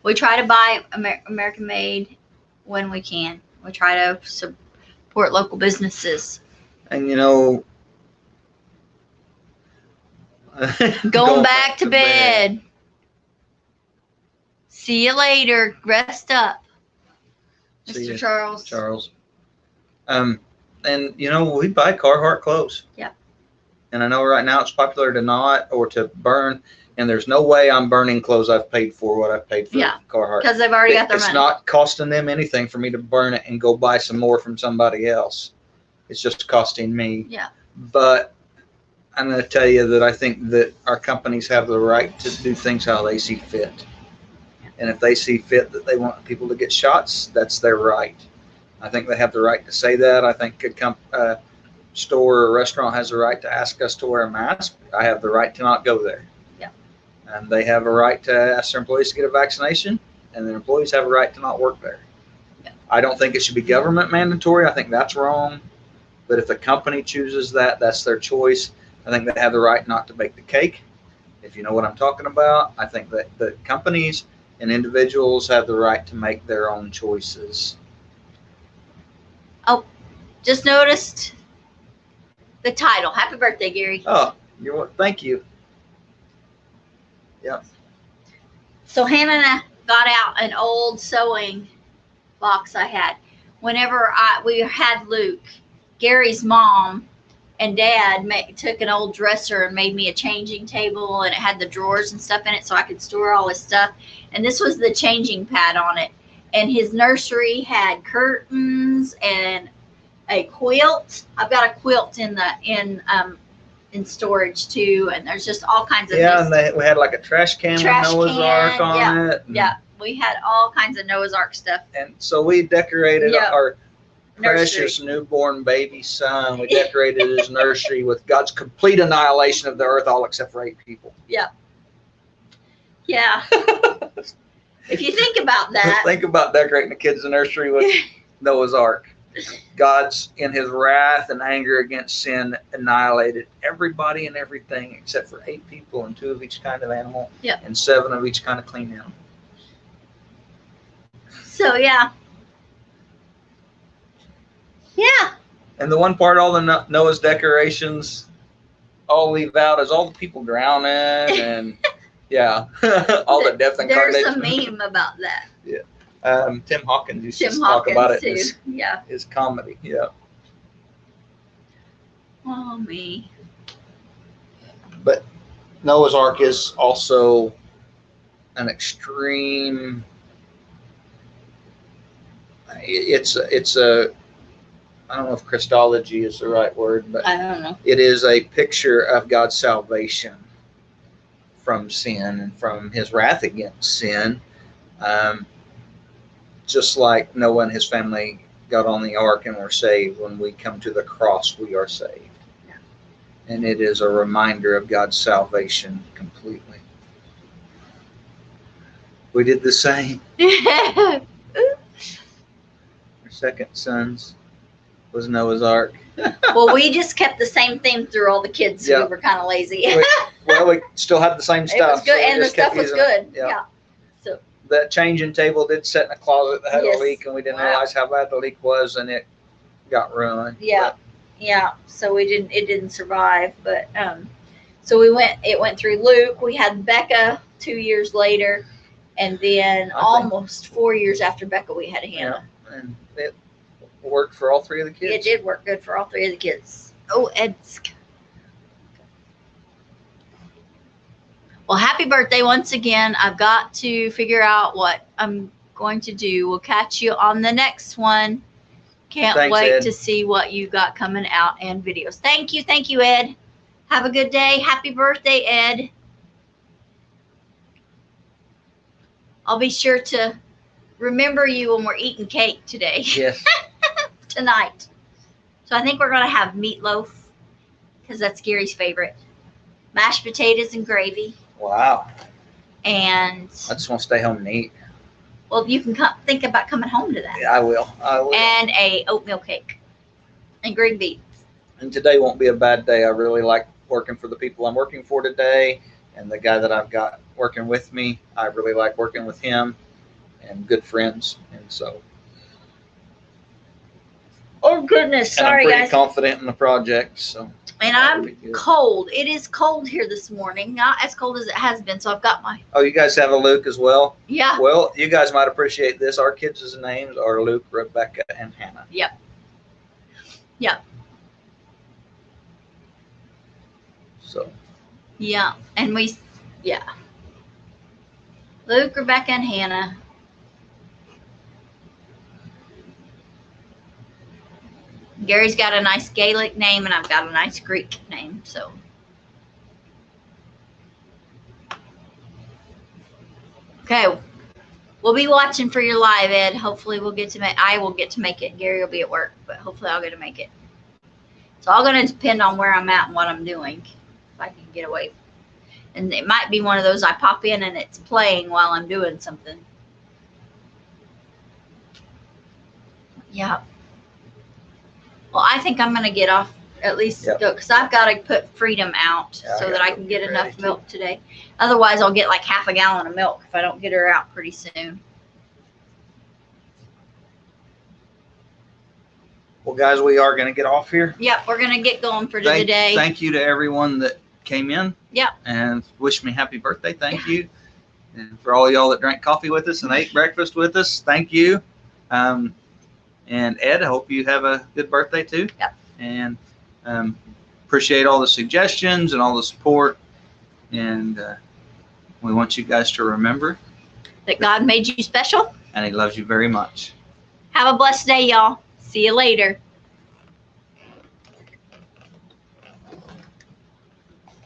we try to buy American made when we can. We try to support local businesses. And going back to bed. See you later. Rest up, Mr. Charles. And we buy Carhartt clothes. Yeah. And I know right now it's popular to not or to burn, and there's no way I'm burning clothes I've paid for what I've paid for Carhartt. Because they've already got their money. It's not costing them anything for me to burn it and go buy some more from somebody else. It's just costing me. Yeah. But I'm going to tell you that I think that our companies have the right to do things how they see fit. And if they see fit that they want people to get shots, that's their right. I think they have the right to say that. I think a store or restaurant has the right to ask us to wear a mask. I have the right to not go there. Yeah. And they have a right to ask their employees to get a vaccination, and their employees have a right to not work there. Yeah. I don't think it should be government mandatory. I think that's wrong. But if the company chooses that, that's their choice. I think they have the right not to bake the cake. If you know what I'm talking about, I think that the companies and individuals have the right to make their own choices. Oh, just noticed the title. Happy birthday, Gary. Oh, thank you. Yep. So Hannah and I got out an old sewing box I had. Whenever we had Luke, Gary's mom and dad took an old dresser and made me a changing table, and it had the drawers and stuff in it so I could store all his stuff. And this was the changing pad on it. And his nursery had curtains and a quilt. I've got a quilt in storage too, and there's just all kinds of and we had like a trash can with Noah's Ark on it. Yeah, we had all kinds of Noah's Ark stuff. And so we decorated our precious newborn baby son. We decorated his nursery with God's complete annihilation of the earth, all except for 8 people. Yeah. Yeah. If you think about that. Think about decorating the kids' nursery with Noah's Ark. God's, in his wrath and anger against sin, annihilated everybody and everything except for 8 people and 2 of each kind of animal and 7 of each kind of clean animal. So, yeah. Yeah. And the one part all the Noah's decorations all leave out is all the people drowning and all the death incarnation. There's a meme about that. Yeah. Tim Hawkins used to talk about it. His comedy. Yeah. Oh, me. But Noah's Ark is also an extreme. It's a. I don't know if Christology is the right word, but I don't know. It is a picture of God's salvation from sin and from his wrath against sin. Just like Noah and his family got on the ark and were saved, when we come to the cross, we are saved. Yeah. And it is a reminder of God's salvation completely. We did the same. Our second sons. was Noah's Ark. Well, we just kept the same theme through all the kids. So Yeah. we were kind of lazy. We still had the same It stuff. was good, so we and the just kept stuff was using it. good. Yeah. So That changing table did sit in a closet that had Yes. a leak, and we didn't Wow. realize how bad the leak was, and it got ruined. yeah, yeah. So it didn't survive, but so it went through Luke. We had Becca 2 years later, and then almost 4 years after Becca, we had Hannah. Yeah, and it worked for all three of the kids. It did work good for all three of the kids. Oh, Ed's. Well, happy birthday once again. I've got to figure out what I'm going to do. We'll catch you on the next one. Can't Thanks, wait Ed. to see what you got coming out and videos. Thank you, Ed. Have a good day. Happy birthday, Ed. I'll be sure to remember you when we're eating cake today. Yes. Tonight. So I think we're going to have meatloaf because that's Gary's favorite. Mashed potatoes and gravy. Wow. And, I just want to stay home and eat. well, you can think about coming home to that. Yeah, I will. And a oatmeal cake and green beans. And today won't be a bad day. I really like working for the people I'm working for today, and the guy that I've got working with me. I really like working with him, and good friends. And so, Oh, goodness. and I'm Sorry, pretty guys. confident in the project. So, And that'll be I'm good. cold. It is cold here this morning. Not as cold as it has been. So I've got my, Oh, you guys have a Luke as well? yeah. Well, you guys might appreciate this. Our kids' names are Luke, Rebecca, and Hannah. Yep. Yep. So, Yeah. And yeah. Luke, Rebecca, and Hannah. Gary's got a nice Gaelic name, and I've got a nice Greek name. So, okay, we'll be watching for your live, Ed. Hopefully, I will get to make it. Gary will be at work, but hopefully, I'll get to make it. It's all going to depend on where I'm at and what I'm doing, if I can get away. And it might be one of those I pop in and it's playing while I'm doing something. Yeah. Well, I think I'm going to get off, at least Yep. go, because I've got to put Freedom out Yeah, I so that gotta I can go get get enough ready, too. milk today. Otherwise, I'll get like half a gallon of milk if I don't get her out pretty soon. well, guys, we are going to get off here. Yep, we're going to get going for the day. Thank you to everyone that came in. Yep. And wished me happy birthday. Thank you. And for all y'all that drank coffee with us and ate breakfast with us, thank you. And Ed, I hope you have a good birthday too. Yep. And appreciate all the suggestions and all the support. And we want you guys to remember That God made you special. and he loves you very much. Have a blessed day, y'all. See you later.